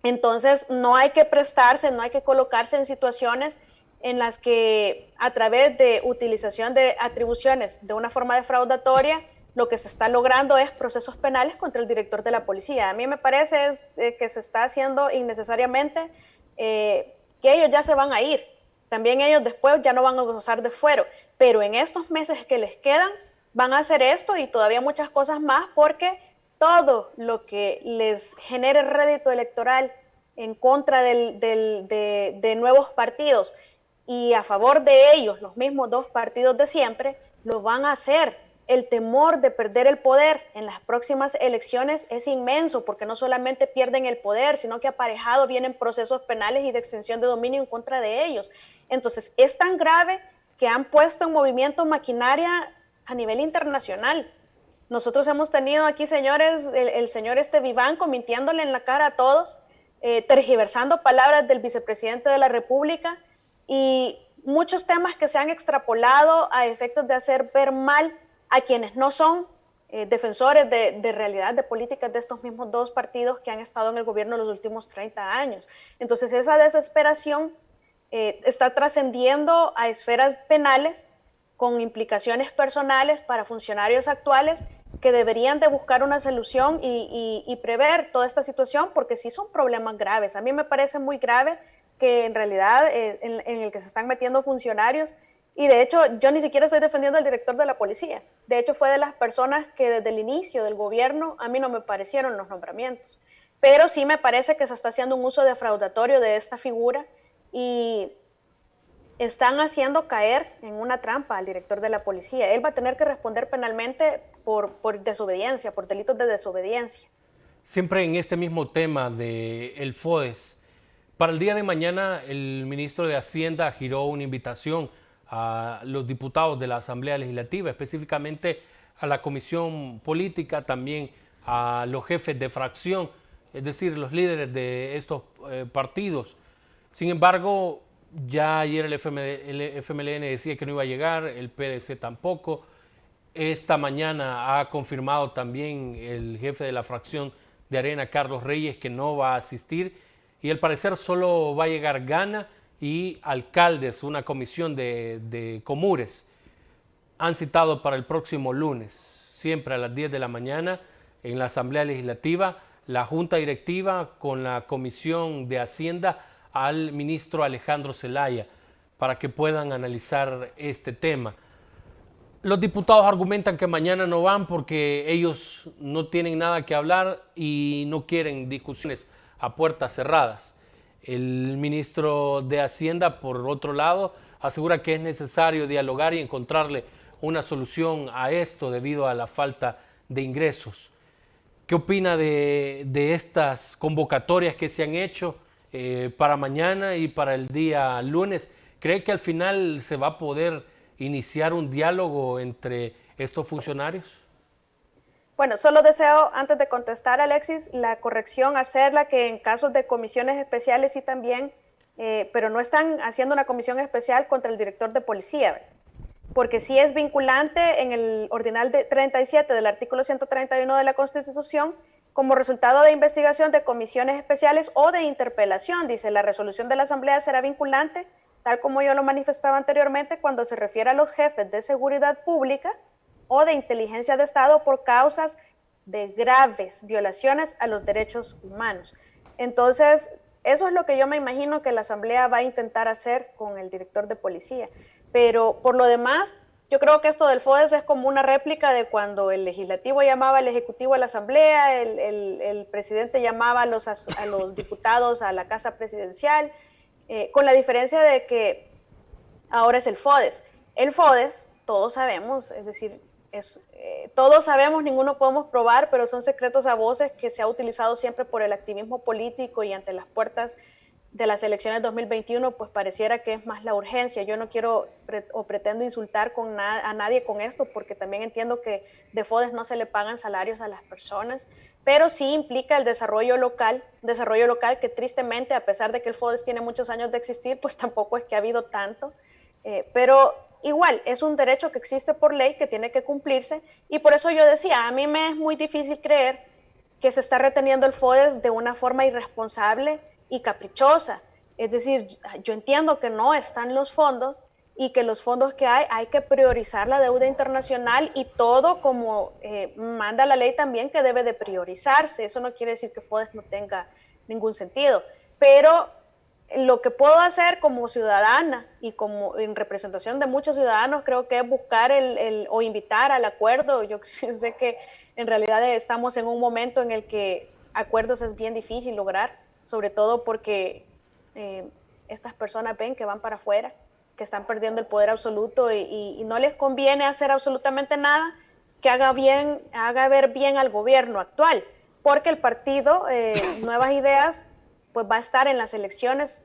Entonces, no hay que prestarse, no hay que colocarse en situaciones en las que a través de utilización de atribuciones de una forma defraudatoria, lo que se está logrando es procesos penales contra el director de la policía. A mí me parece que se está haciendo innecesariamente, que ellos ya se van a ir. También ellos después ya no van a gozar de fuero. Pero en estos meses que les quedan, van a hacer esto y todavía muchas cosas más porque todo lo que les genere rédito electoral en contra de nuevos partidos y a favor de ellos, los mismos dos partidos de siempre, lo van a hacer. El temor de perder el poder en las próximas elecciones es inmenso, porque no solamente pierden el poder, sino que aparejado vienen procesos penales y de extensión de dominio en contra de ellos. Entonces, es tan grave que han puesto en movimiento maquinaria a nivel internacional. Nosotros hemos tenido aquí, señores, el señor Vivanco mintiéndole en la cara a todos, tergiversando palabras del vicepresidente de la República y muchos temas que se han extrapolado a efectos de hacer ver mal a quienes no son defensores de realidad, de políticas de estos mismos dos partidos que han estado en el gobierno los últimos 30 años. Entonces esa desesperación está trascendiendo a esferas penales con implicaciones personales para funcionarios actuales que deberían de buscar una solución y prever toda esta situación porque sí son problemas graves. A mí me parece muy grave que en realidad en el que se están metiendo funcionarios. Y de hecho, yo ni siquiera estoy defendiendo al director de la policía. De hecho, fue de las personas que desde el inicio del gobierno a mí no me parecieron los nombramientos. Pero sí me parece que se está haciendo un uso defraudatorio de esta figura y están haciendo caer en una trampa al director de la policía. Él va a tener que responder penalmente por desobediencia, por delitos de desobediencia. Siempre en este mismo tema del FODES, Para el día de mañana, el ministro de Hacienda giró una invitación a los diputados de la Asamblea Legislativa, específicamente a la Comisión Política, también a los jefes de fracción, es decir, los líderes de estos partidos. Sin embargo, ya ayer el FMLN decía que no iba a llegar, el PDC tampoco. Esta mañana ha confirmado también el jefe de la fracción de Arena, Carlos Reyes, que no va a asistir, y al parecer solo va a llegar Gana y alcaldes, una comisión de Comures. Han citado para el próximo lunes, siempre a las 10 de la mañana, en la Asamblea Legislativa, la Junta Directiva con la Comisión de Hacienda al ministro Alejandro Zelaya, para que puedan analizar este tema. Los diputados argumentan que mañana no van porque ellos no tienen nada que hablar y no quieren discusiones a puertas cerradas. El ministro de Hacienda, por otro lado, asegura que es necesario dialogar y encontrarle una solución a esto debido a la falta de ingresos. ¿Qué opina de estas convocatorias que se han hecho para mañana y para el día lunes? ¿Cree que al final se va a poder iniciar un diálogo entre estos funcionarios? Bueno, solo deseo, antes de contestar, Alexis, la corrección, hacerla que en casos de comisiones especiales sí también, pero no están haciendo una comisión especial contra el director de policía, porque sí es vinculante en el ordinal 37 del artículo 131 de la Constitución, como resultado de investigación de comisiones especiales o de interpelación. Dice, la resolución de la Asamblea será vinculante, tal como yo lo manifestaba anteriormente, cuando se refiere a los jefes de seguridad pública o de inteligencia de Estado por causas de graves violaciones a los derechos humanos. Entonces, eso es lo que yo me imagino que la Asamblea va a intentar hacer con el director de policía. Pero por lo demás, yo creo que esto del FODES es como una réplica de cuando el legislativo llamaba al ejecutivo a la Asamblea, el presidente llamaba a los diputados a la casa presidencial, con la diferencia de que ahora es el FODES. El FODES, todos sabemos, es decir, todos sabemos, ninguno podemos probar, pero son secretos a voces que se ha utilizado siempre por el activismo político y ante las puertas de las elecciones 2021, pues pareciera que es más la urgencia. Yo no quiero o pretendo insultar a nadie con esto, porque también entiendo que de FODES no se le pagan salarios a las personas, pero sí implica el desarrollo local que tristemente, a pesar de que el FODES tiene muchos años de existir, pues tampoco es que ha habido tanto, pero igual es un derecho que existe por ley, que tiene que cumplirse, y por eso yo decía, a mí me es muy difícil creer que se está reteniendo el FODES de una forma irresponsable y caprichosa. Es decir, yo entiendo que no están los fondos y que los fondos que hay que priorizar la deuda internacional y todo como manda la ley también que debe de priorizarse. Eso no quiere decir que FODES no tenga ningún sentido, pero lo que puedo hacer como ciudadana y como en representación de muchos ciudadanos, creo que es buscar o invitar al acuerdo. Yo sé que en realidad estamos en un momento en el que acuerdos es bien difícil lograr, sobre todo porque estas personas ven que van para afuera, que están perdiendo el poder absoluto y no les conviene hacer absolutamente nada que haga ver bien al gobierno actual, porque el partido Nuevas Ideas pues va a estar en las elecciones,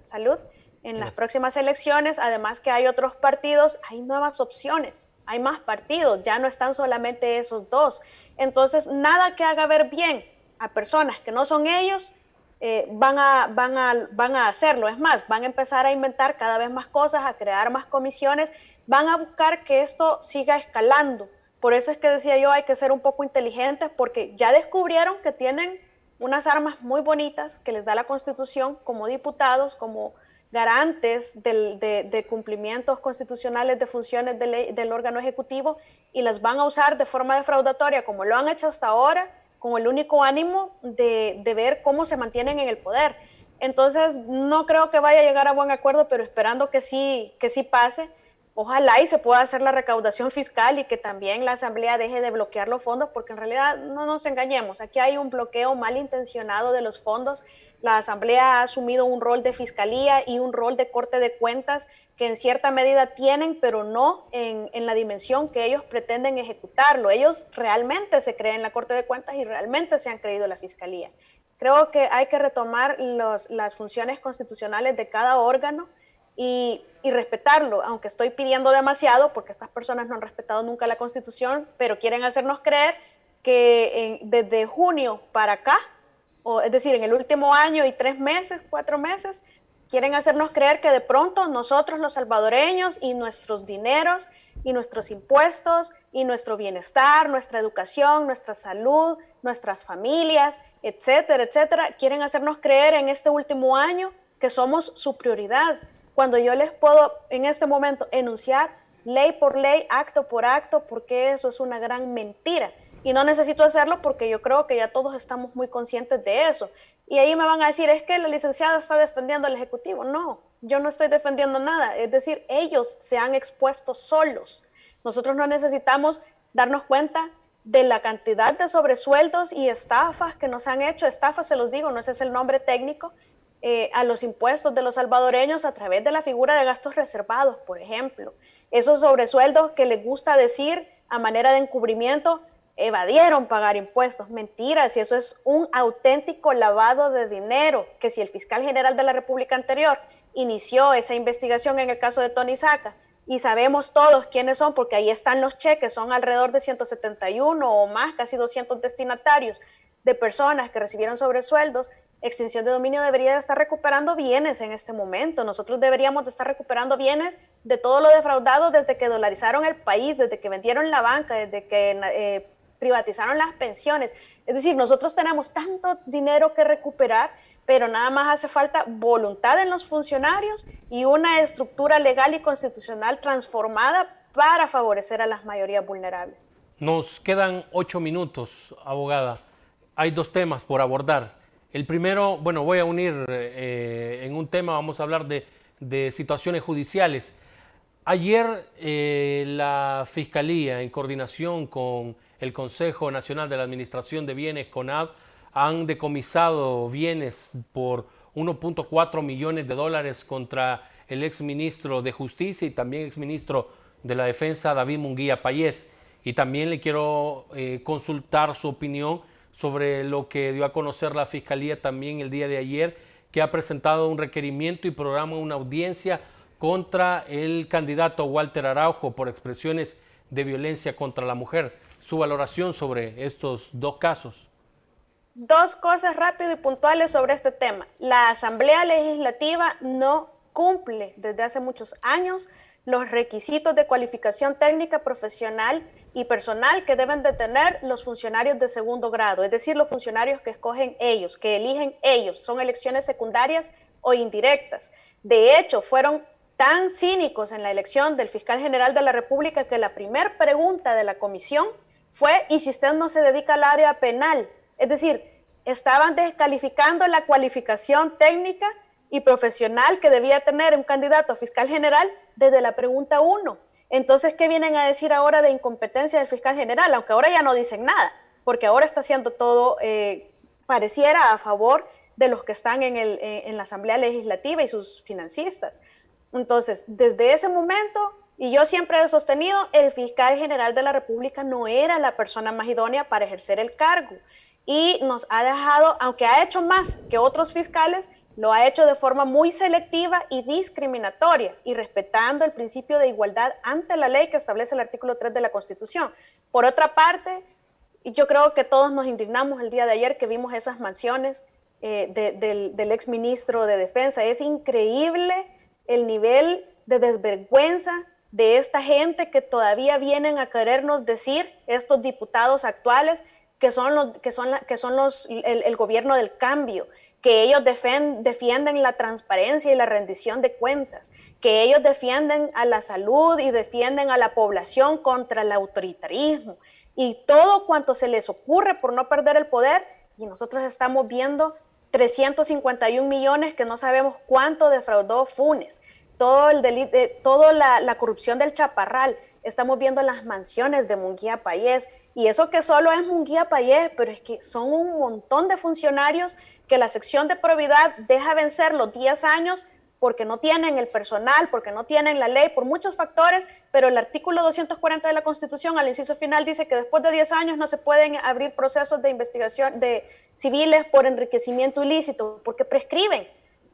en las próximas elecciones, además que hay otros partidos, hay nuevas opciones, hay más partidos, ya no están solamente esos dos. Entonces, nada que haga ver bien a personas que no son ellos, van a hacerlo. Es más, van a empezar a inventar cada vez más cosas, a crear más comisiones, van a buscar que esto siga escalando. Por eso es que decía yo, hay que ser un poco inteligentes, porque ya descubrieron que tienen unas armas muy bonitas que les da la Constitución como diputados, como garantes de cumplimientos constitucionales de funciones del órgano ejecutivo, y las van a usar de forma defraudatoria, como lo han hecho hasta ahora, con el único ánimo de ver cómo se mantienen en el poder. Entonces, no creo que vaya a llegar a buen acuerdo, pero esperando que sí pase. Ojalá y se pueda hacer la recaudación fiscal y que también la Asamblea deje de bloquear los fondos, porque en realidad no nos engañemos, aquí hay un bloqueo malintencionado de los fondos. La Asamblea ha asumido un rol de fiscalía y un rol de corte de cuentas que en cierta medida tienen, pero no en la dimensión que ellos pretenden ejecutarlo. Ellos realmente se creen la corte de cuentas y realmente se han creído la fiscalía. Creo que hay que retomar las funciones constitucionales de cada órgano y respetarlo, aunque estoy pidiendo demasiado porque estas personas no han respetado nunca la Constitución, pero quieren hacernos creer que desde junio para acá, es decir, en el último año y 3 meses, 4 meses, quieren hacernos creer que de pronto nosotros los salvadoreños y nuestros dineros y nuestros impuestos y nuestro bienestar, nuestra educación, nuestra salud, nuestras familias, etcétera, etcétera, quieren hacernos creer en este último año que somos su prioridad, cuando yo les puedo en este momento enunciar ley por ley, acto por acto, porque eso es una gran mentira. Y no necesito hacerlo porque yo creo que ya todos estamos muy conscientes de eso. Y ahí me van a decir, es que la licenciada está defendiendo al Ejecutivo. No, yo no estoy defendiendo nada. Es decir, ellos se han expuesto solos. Nosotros no necesitamos darnos cuenta de la cantidad de sobresueldos y estafas que nos han hecho. Estafas, se los digo, no ese es el nombre técnico, a los impuestos de los salvadoreños a través de la figura de gastos reservados, por ejemplo. Esos sobresueldos que les gusta decir a manera de encubrimiento, evadieron pagar impuestos. Mentiras, y eso es un auténtico lavado de dinero, que si el fiscal general de la República anterior inició esa investigación en el caso de Tony Saca, y sabemos todos quiénes son, porque ahí están los cheques, son alrededor de 171 o más, casi 200 destinatarios de personas que recibieron sobresueldos. Extinción de Dominio debería de estar recuperando bienes en este momento. Nosotros deberíamos de estar recuperando bienes de todo lo defraudado desde que dolarizaron el país, desde que vendieron la banca, desde que privatizaron las pensiones. Es decir, nosotros tenemos tanto dinero que recuperar, pero nada más hace falta voluntad en los funcionarios y una estructura legal y constitucional transformada para favorecer a las mayorías vulnerables. Nos quedan 8 minutos, abogada. Hay 2 temas por abordar. El primero, bueno, voy a unir en un tema, vamos a hablar de situaciones judiciales. Ayer la Fiscalía, en coordinación con el Consejo Nacional de la Administración de Bienes, CONAB, han decomisado bienes por 1.4 millones de dólares contra el exministro de Justicia y también exministro de la Defensa, David Munguía Payés. Y también le quiero consultar su opinión sobre lo que dio a conocer la Fiscalía también el día de ayer, que ha presentado un requerimiento y programa una audiencia contra el candidato Walter Araujo por expresiones de violencia contra la mujer. Su valoración sobre estos 2 casos. 2 cosas rápido y puntuales sobre este tema. La Asamblea Legislativa no cumple desde hace muchos años los requisitos de cualificación técnica, profesional y personal que deben de tener los funcionarios de segundo grado, es decir, los funcionarios que escogen ellos, que eligen ellos, son elecciones secundarias o indirectas. De hecho, fueron tan cínicos en la elección del fiscal general de la República que la primera pregunta de la comisión fue, ¿y si usted no se dedica al área penal? Es decir, estaban descalificando la cualificación técnica y profesional que debía tener un candidato a fiscal general desde la pregunta 1. Entonces, ¿qué vienen a decir ahora de incompetencia del fiscal general? Aunque ahora ya no dicen nada, porque ahora está haciendo todo, pareciera, a favor de los que están en la Asamblea Legislativa y sus financistas. Entonces, desde ese momento, y yo siempre he sostenido, el fiscal general de la República no era la persona más idónea para ejercer el cargo. Y nos ha dejado, aunque ha hecho más que otros fiscales, lo ha hecho de forma muy selectiva y discriminatoria y respetando el principio de igualdad ante la ley que establece el artículo 3 de la Constitución. Por otra parte, yo creo que todos nos indignamos el día de ayer que vimos esas mansiones del exministro de Defensa. Es increíble el nivel de desvergüenza de esta gente que todavía vienen a querernos decir, estos diputados actuales, que son el gobierno del cambio, que ellos defienden la transparencia y la rendición de cuentas, que ellos defienden a la salud y defienden a la población contra el autoritarismo y todo cuanto se les ocurre por no perder el poder. Y nosotros estamos viendo 351 millones que no sabemos cuánto defraudó Funes, toda la corrupción del Chaparral, estamos viendo las mansiones de Munguía Payés, y eso que solo es Munguía Payés, pero es que son un montón de funcionarios que la sección de probidad deja vencer los 10 años porque no tienen el personal, porque no tienen la ley, por muchos factores, pero el artículo 240 de la Constitución, al inciso final, dice que después de 10 años no se pueden abrir procesos de investigación, de civiles por enriquecimiento ilícito, porque prescriben.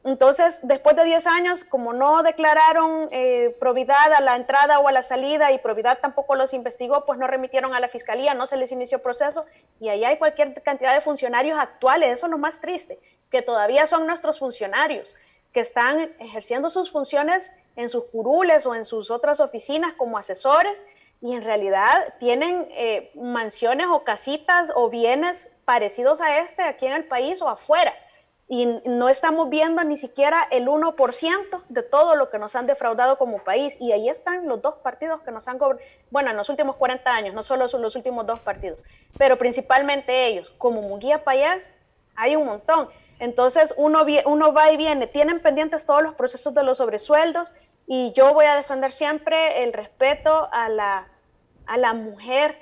Entonces, después de 10 años, como no declararon probidad a la entrada o a la salida y probidad tampoco los investigó, pues no remitieron a la fiscalía, no se les inició proceso y ahí hay cualquier cantidad de funcionarios actuales, eso es lo más triste, que todavía son nuestros funcionarios, que están ejerciendo sus funciones en sus curules o en sus otras oficinas como asesores y en realidad tienen mansiones o casitas o bienes parecidos a aquí en el país o afuera. Y no estamos viendo ni siquiera el 1% de todo lo que nos han defraudado como país. Y ahí están los dos partidos que nos han gobernado, bueno, en los últimos 40 años, no solo son los últimos dos partidos, pero principalmente ellos. Como Munguía Payés, hay un montón. Entonces uno va y viene, tienen pendientes todos los procesos de los sobresueldos y yo voy a defender siempre el respeto a la mujer,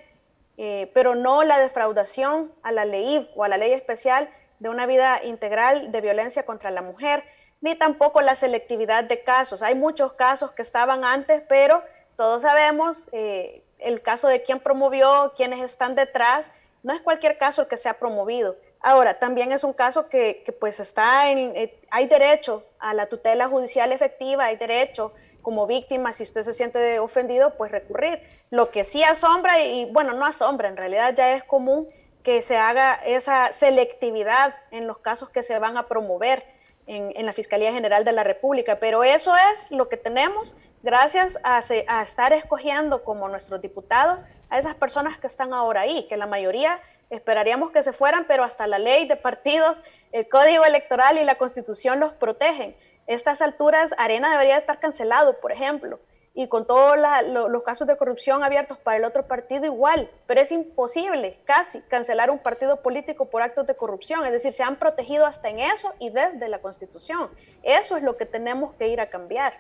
pero no la defraudación a la ley o a la ley especial de una vida integral de violencia contra la mujer, ni tampoco la selectividad de casos. Hay muchos casos que estaban antes, pero todos sabemos el caso de quién promovió, quiénes están detrás, no es cualquier caso el que se ha promovido. Ahora, también es un caso que pues hay derecho a la tutela judicial efectiva, hay derecho como víctima, si usted se siente ofendido, pues recurrir. Lo que sí asombra, y bueno, no asombra, en realidad ya es común que se haga esa selectividad en los casos que se van a promover en la Fiscalía General de la República, pero eso es lo que tenemos gracias a estar escogiendo como nuestros diputados a esas personas que están ahora ahí, que la mayoría esperaríamos que se fueran, pero hasta la ley de partidos, el Código Electoral y la Constitución los protegen. A estas alturas, Arena debería estar cancelado, por ejemplo, y con todos los casos de corrupción abiertos para el otro partido igual, pero es imposible casi cancelar un partido político por actos de corrupción, es decir, se han protegido hasta en eso y desde la Constitución. Eso es lo que tenemos que ir a cambiar.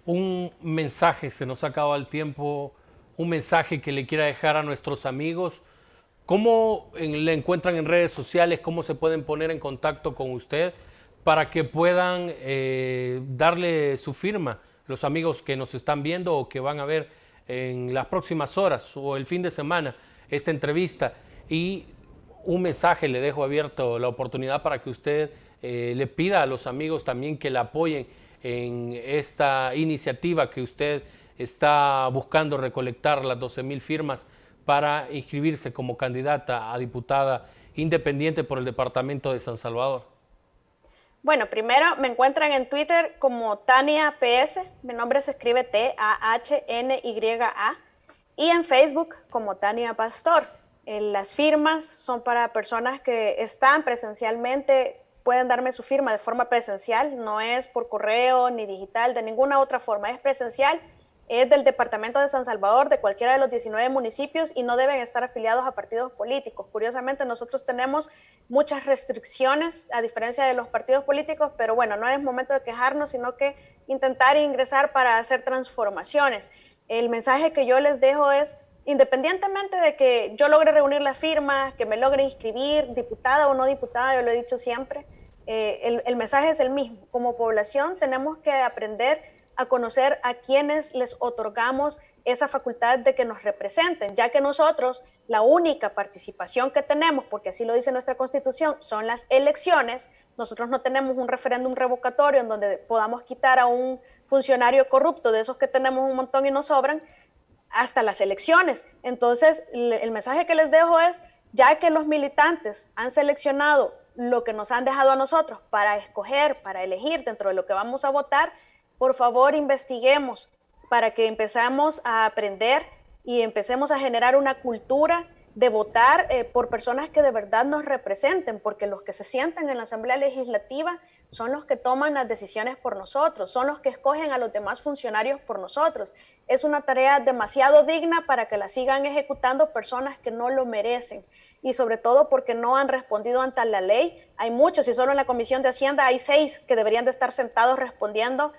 Un mensaje, se nos ha acabado el tiempo, un mensaje que le quiera dejar a nuestros amigos. ¿Cómo le encuentran en redes sociales? ¿Cómo se pueden poner en contacto con usted para que puedan darle su firma? Los amigos que nos están viendo o que van a ver en las próximas horas o el fin de semana esta entrevista. Y un mensaje, le dejo abierto la oportunidad para que usted le pida a los amigos también que la apoyen en esta iniciativa que usted está buscando recolectar las 12,000 firmas para inscribirse como candidata a diputada independiente por el departamento de San Salvador. Bueno, primero me encuentran en Twitter como Tania PS, mi nombre se escribe T-A-H-N-Y-A, y en Facebook como Tania Pastor. Las firmas son para personas que están presencialmente, pueden darme su firma de forma presencial, no es por correo ni digital, de ninguna otra forma, es presencial. Es del departamento de San Salvador, de cualquiera de los 19 municipios y no deben estar afiliados a partidos políticos. Curiosamente, nosotros tenemos muchas restricciones a diferencia de los partidos políticos, pero bueno, no es momento de quejarnos, sino que intentar ingresar para hacer transformaciones. El mensaje que yo les dejo es, independientemente de que yo logre reunir las firmas, que me logre inscribir, diputada o no diputada, yo lo he dicho siempre, el mensaje es el mismo. Como población tenemos que aprender a conocer a quienes les otorgamos esa facultad de que nos representen, ya que nosotros la única participación que tenemos, porque así lo dice nuestra Constitución, son las elecciones. Nosotros no tenemos un referéndum revocatorio en donde podamos quitar a un funcionario corrupto, de esos que tenemos un montón y nos sobran, hasta las elecciones. Entonces, el mensaje que les dejo es, ya que los militantes han seleccionado lo que nos han dejado a nosotros para escoger, para elegir dentro de lo que vamos a votar, por favor, investiguemos para que empezamos a aprender y empecemos a generar una cultura de votar por personas que de verdad nos representen, porque los que se sientan en la Asamblea Legislativa son los que toman las decisiones por nosotros, son los que escogen a los demás funcionarios por nosotros. Es una tarea demasiado digna para que la sigan ejecutando personas que no lo merecen y sobre todo porque no han respondido ante la ley. Hay muchos y solo en la Comisión de Hacienda hay 6 que deberían de estar sentados respondiendo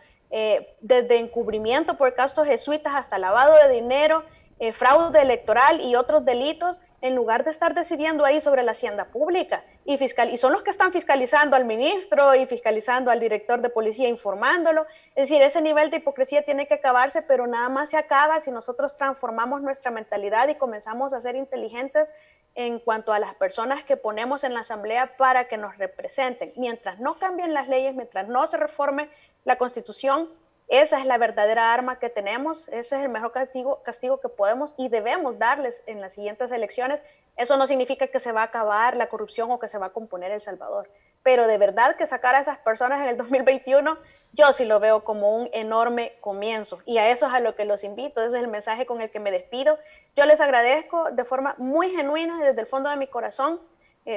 desde encubrimiento por gastos jesuitas hasta lavado de dinero, fraude electoral y otros delitos, en lugar de estar decidiendo ahí sobre la hacienda pública. y son los que están fiscalizando al ministro y fiscalizando al director de policía, informándolo. Es decir, ese nivel de hipocresía tiene que acabarse, pero nada más se acaba si nosotros transformamos nuestra mentalidad y comenzamos a ser inteligentes en cuanto a las personas que ponemos en la asamblea para que nos representen. Mientras no cambien las leyes, mientras no se reforme la Constitución, esa es la verdadera arma que tenemos, ese es el mejor castigo que podemos y debemos darles en las siguientes elecciones. Eso no significa que se va a acabar la corrupción o que se va a componer El Salvador, pero de verdad que sacar a esas personas en el 2021, yo sí lo veo como un enorme comienzo, y a eso es a lo que los invito. Ese es el mensaje con el que me despido. Yo les agradezco de forma muy genuina y desde el fondo de mi corazón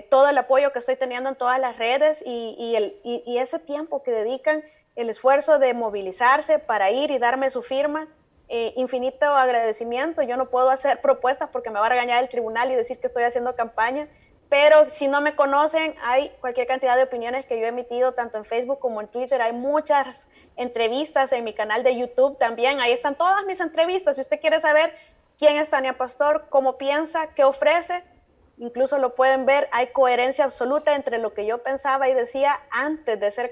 todo el apoyo que estoy teniendo en todas las redes y ese tiempo que dedican, el esfuerzo de movilizarse para ir y darme su firma. Infinito agradecimiento. Yo no puedo hacer propuestas porque me va a regañar el tribunal y decir que estoy haciendo campaña, pero si no me conocen, hay cualquier cantidad de opiniones que yo he emitido tanto en Facebook como en Twitter. Hay muchas entrevistas en mi canal de YouTube también, ahí están todas mis entrevistas. Si usted quiere saber quién es Tania Pastor, cómo piensa, qué ofrece, incluso lo pueden ver. Hay coherencia absoluta entre lo que yo pensaba y decía antes de ser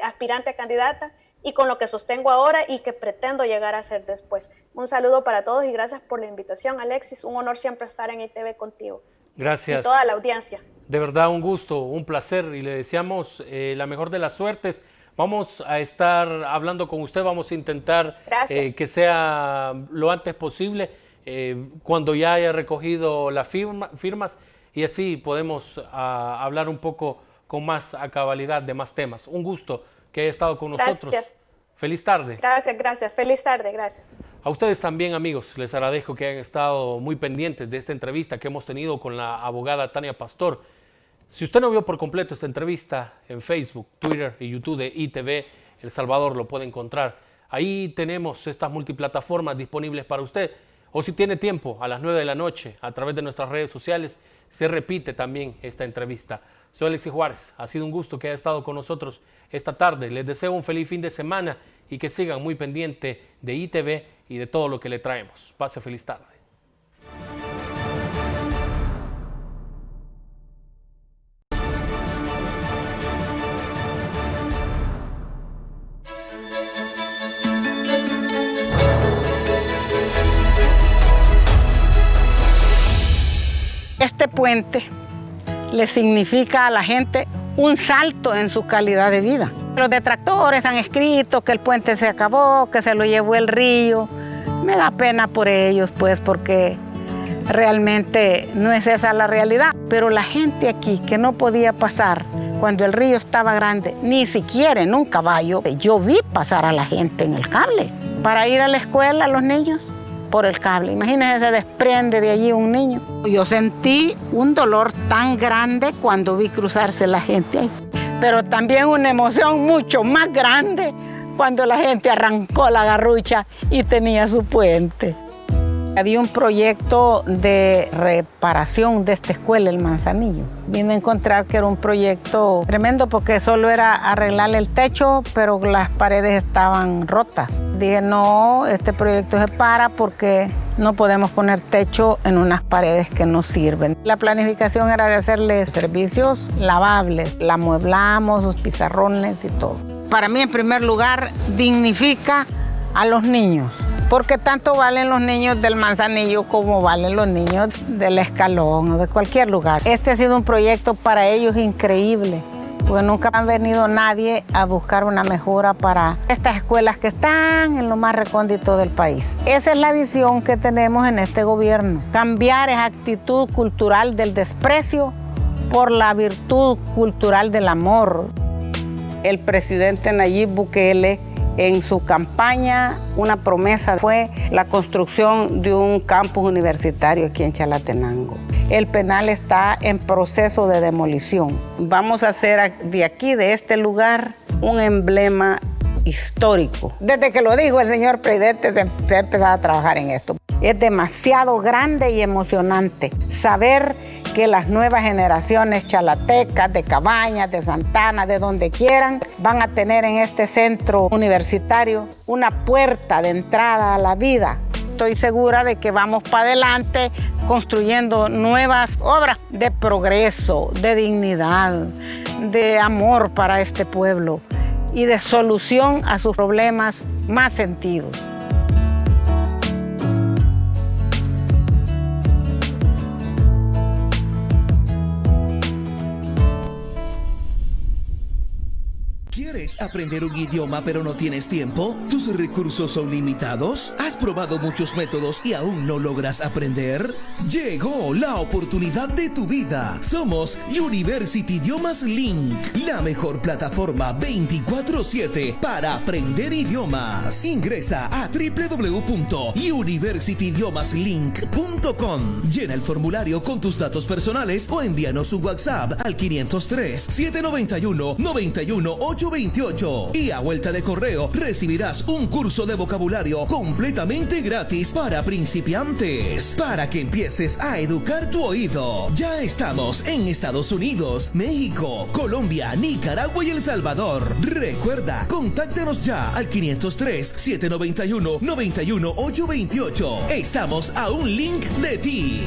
aspirante a candidata y con lo que sostengo ahora y que pretendo llegar a ser después. Un saludo para todos y gracias por la invitación, Alexis. Un honor siempre estar en ITV contigo. Gracias. Y toda la audiencia. De verdad, un gusto, un placer y le deseamos la mejor de las suertes. Vamos a estar hablando con usted, vamos a intentar que sea lo antes posible, cuando ya haya recogido las firmas y así podemos hablar un poco con más a cabalidad de más temas. Un gusto que haya estado con nosotros. Feliz tarde. Gracias. Feliz tarde, gracias. A ustedes también, amigos, les agradezco que hayan estado muy pendientes de esta entrevista que hemos tenido con la abogada Tania Pastor. Si usted no vio por completo esta entrevista en Facebook, Twitter y YouTube de ITV El Salvador, lo puede encontrar. Ahí tenemos estas multiplataformas disponibles para usted. O si tiene tiempo, a las 9 de la noche, a través de nuestras redes sociales, se repite también esta entrevista. Soy Alexis Juárez. Ha sido un gusto que haya estado con nosotros esta tarde. Les deseo un feliz fin de semana y que sigan muy pendientes de ITV y de todo lo que le traemos. Pase feliz tarde. Este puente le significa a la gente un salto en su calidad de vida. Los detractores han escrito que el puente se acabó, que se lo llevó el río. Me da pena por ellos, pues, porque realmente no es esa la realidad. Pero la gente aquí que no podía pasar cuando el río estaba grande, ni siquiera en un caballo, yo vi pasar a la gente en el cable para ir a la escuela, los niños, por el cable. Imagínense, se desprende de allí un niño. Yo sentí un dolor tan grande cuando vi cruzarse la gente ahí, pero también una emoción mucho más grande cuando la gente arrancó la garrucha y tenía su puente. Había un proyecto de reparación de esta escuela, el Manzanillo. Vine a encontrar que era un proyecto tremendo porque solo era arreglar el techo, pero las paredes estaban rotas. Dije, no, este proyecto se para porque no podemos poner techo en unas paredes que no sirven. La planificación era de hacerle servicios lavables. La amueblamos, sus pizarrones y todo. Para mí, en primer lugar, dignifica a los niños. Porque tanto valen los niños del Manzanillo como valen los niños del Escalón o de cualquier lugar. Este ha sido un proyecto para ellos increíble, porque nunca han venido nadie a buscar una mejora para estas escuelas que están en lo más recóndito del país. Esa es la visión que tenemos en este gobierno, cambiar esa actitud cultural del desprecio por la virtud cultural del amor. El presidente Nayib Bukele, en su campaña, una promesa fue la construcción de un campus universitario aquí en Chalatenango. El penal está en proceso de demolición. Vamos a hacer de aquí, de este lugar, un emblema histórico. Desde que lo dijo el señor presidente, se ha empezado a trabajar en esto. Es demasiado grande y emocionante saber que las nuevas generaciones chalatecas, de Cabañas, de Santana, de donde quieran, van a tener en este centro universitario una puerta de entrada a la vida estoy segura de que vamos para adelante construyendo nuevas obras de progreso, de dignidad, de amor para este pueblo y de solución a sus problemas más sentidos. ¿Quieres aprender un idioma pero no tienes tiempo? ¿Tus recursos son limitados? ¿Has probado muchos métodos y aún no logras aprender? Llegó la oportunidad de tu vida. Somos University Idiomas Link, la mejor plataforma 24/7 para aprender idiomas. Ingresa a www.universityidiomaslink.com. Llena el formulario con tus datos personales o envíanos un WhatsApp al 503-791-91828 y a vuelta de correo recibirás un curso de vocabulario completamente gratis para principiantes, para que empieces a educar tu oído. Ya estamos en Estados Unidos, México, Colombia, Nicaragua y El Salvador. Recuerda, contáctanos ya al 503-791-91828. Estamos a un link de ti.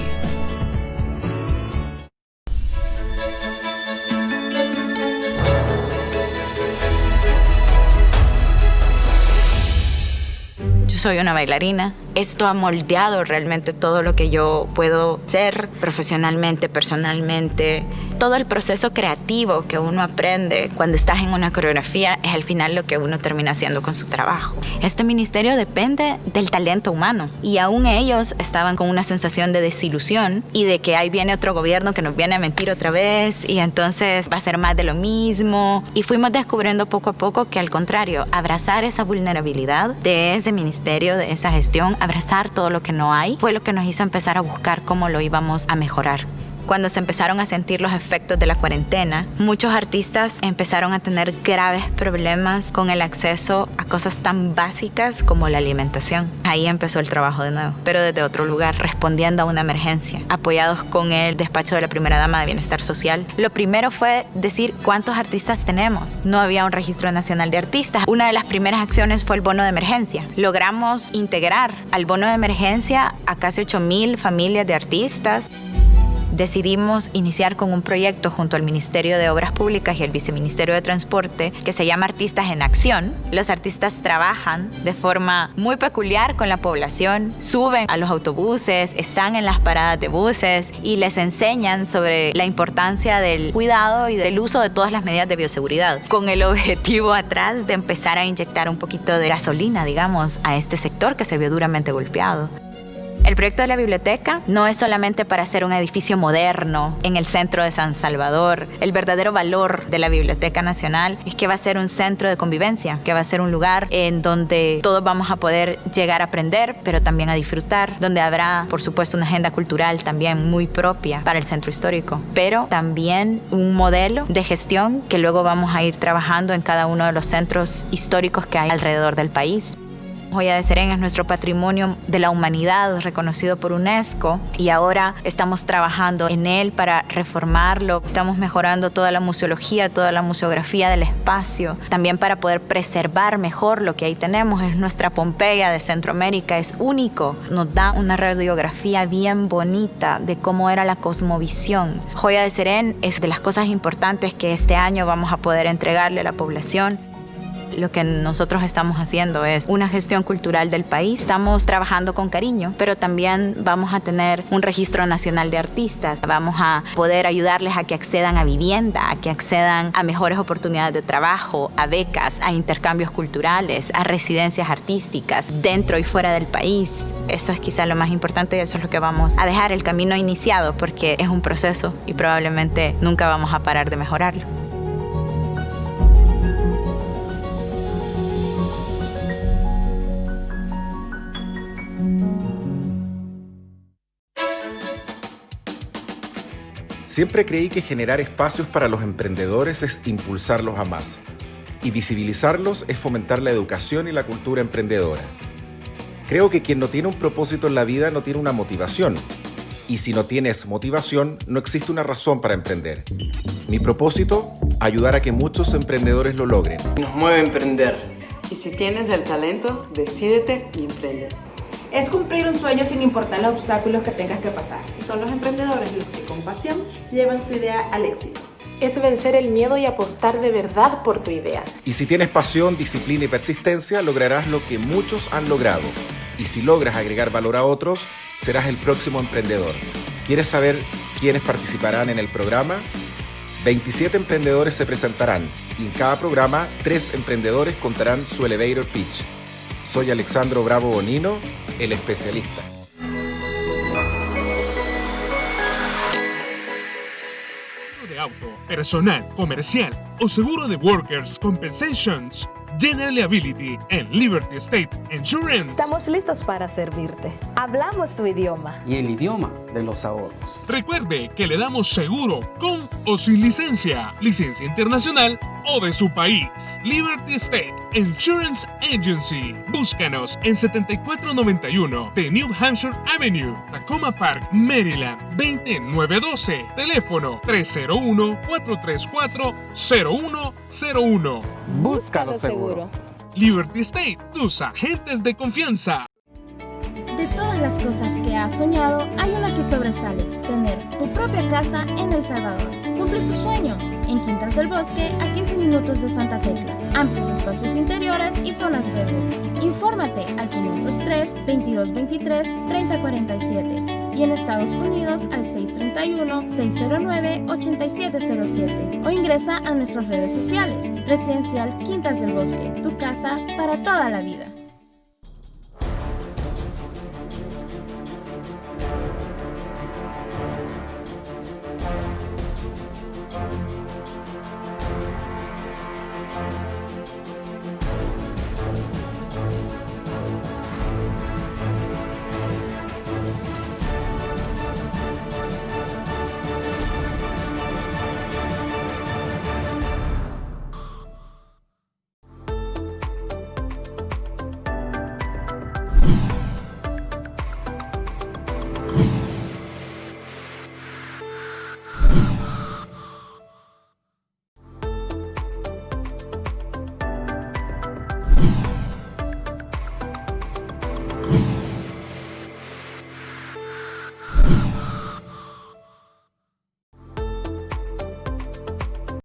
Soy una bailarina. Esto ha moldeado realmente todo lo que yo puedo ser profesionalmente, personalmente. Todo el proceso creativo que uno aprende cuando estás en una coreografía es al final lo que uno termina haciendo con su trabajo. Este ministerio depende del talento humano y aún ellos estaban con una sensación de desilusión y de que ahí viene otro gobierno que nos viene a mentir otra vez y entonces va a ser más de lo mismo. Y fuimos descubriendo poco a poco que al contrario, abrazar esa vulnerabilidad de ese ministerio, de esa gestión, abrazar todo lo que no hay, fue lo que nos hizo empezar a buscar cómo lo íbamos a mejorar. Cuando se empezaron a sentir los efectos de la cuarentena, muchos artistas empezaron a tener graves problemas con el acceso a cosas tan básicas como la alimentación. Ahí empezó el trabajo de nuevo, pero desde otro lugar, respondiendo a una emergencia, apoyados con el despacho de la primera dama de Bienestar Social. Lo primero fue decir cuántos artistas tenemos. No había un registro nacional de artistas. Una de las primeras acciones fue el bono de emergencia. Logramos integrar al bono de emergencia a casi 8,000 familias de artistas. Decidimos iniciar con un proyecto junto al Ministerio de Obras Públicas y el Viceministerio de Transporte que se llama Artistas en Acción. Los artistas trabajan de forma muy peculiar con la población, suben a los autobuses, están en las paradas de buses y les enseñan sobre la importancia del cuidado y del uso de todas las medidas de bioseguridad, con el objetivo atrás de empezar a inyectar un poquito de gasolina, digamos, a este sector que se vio duramente golpeado. El proyecto de la biblioteca no es solamente para hacer un edificio moderno en el centro de San Salvador. El verdadero valor de la Biblioteca Nacional es que va a ser un centro de convivencia, que va a ser un lugar en donde todos vamos a poder llegar a aprender, pero también a disfrutar, donde habrá, por supuesto, una agenda cultural también muy propia para el centro histórico, pero también un modelo de gestión que luego vamos a ir trabajando en cada uno de los centros históricos que hay alrededor del país. Joya de Serén es nuestro patrimonio de la humanidad reconocido por UNESCO y ahora estamos trabajando en él para reformarlo. Estamos mejorando toda la museología, toda la museografía del espacio, también para poder preservar mejor lo que ahí tenemos. Es nuestra Pompeya de Centroamérica, es único. Nos da una radiografía bien bonita de cómo era la cosmovisión. Joya de Serén es de las cosas importantes que este año vamos a poder entregarle a la población. Lo que nosotros estamos haciendo es una gestión cultural del país. Estamos trabajando con cariño, pero también vamos a tener un registro nacional de artistas. Vamos a poder ayudarles a que accedan a vivienda, a que accedan a mejores oportunidades de trabajo, a becas, a intercambios culturales, a residencias artísticas dentro y fuera del país. Eso es quizá lo más importante y eso es lo que vamos a dejar el camino iniciado porque es un proceso y probablemente nunca vamos a parar de mejorarlo. Siempre creí que generar espacios para los emprendedores es impulsarlos a más, y visibilizarlos es fomentar la educación y la cultura emprendedora. Creo que quien no tiene un propósito en la vida no tiene una motivación, y si no tienes motivación, no existe una razón para emprender. Mi propósito, ayudar a que muchos emprendedores lo logren. Nos mueve emprender. Y si tienes el talento, decídete y emprende. es cumplir un sueño sin importar los obstáculos que tengas que pasar. Son los emprendedores los que con pasión llevan su idea al éxito. Es vencer el miedo y apostar de verdad por tu idea. Y si tienes pasión, disciplina y persistencia, lograrás lo que muchos han logrado. Y si logras agregar valor a otros, serás el próximo emprendedor. ¿Quieres saber quiénes participarán en el programa? 27 emprendedores se presentarán y en cada programa 3 emprendedores contarán su elevator pitch. Soy Alexandro Bravo Bonino, el especialista. De auto, personal, comercial o seguro de Workers' Compensations, General Liability en Liberty State Insurance. Estamos listos para servirte. Hablamos tu idioma. Y el idioma de los ahorros. Recuerde que le damos seguro con o sin licencia, licencia internacional o de su país. Liberty State Insurance Agency. Búscanos en 7491 de New Hampshire Avenue, Tacoma Park, Maryland, 20912. Teléfono 301-434-0101. Búscalo seguro. Liberty State, tus agentes de confianza. De todas las cosas que has soñado, hay una que sobresale: tener tu propia casa en El Salvador. Cumple tu sueño en Quintas del Bosque, a 15 minutos de Santa Tecla. Amplios espacios interiores y zonas verdes. Infórmate al 503-2223-3047 y en Estados Unidos al 631-609-8707 o ingresa a nuestras redes sociales. Residencial Quintas del Bosque, tu casa para toda la vida.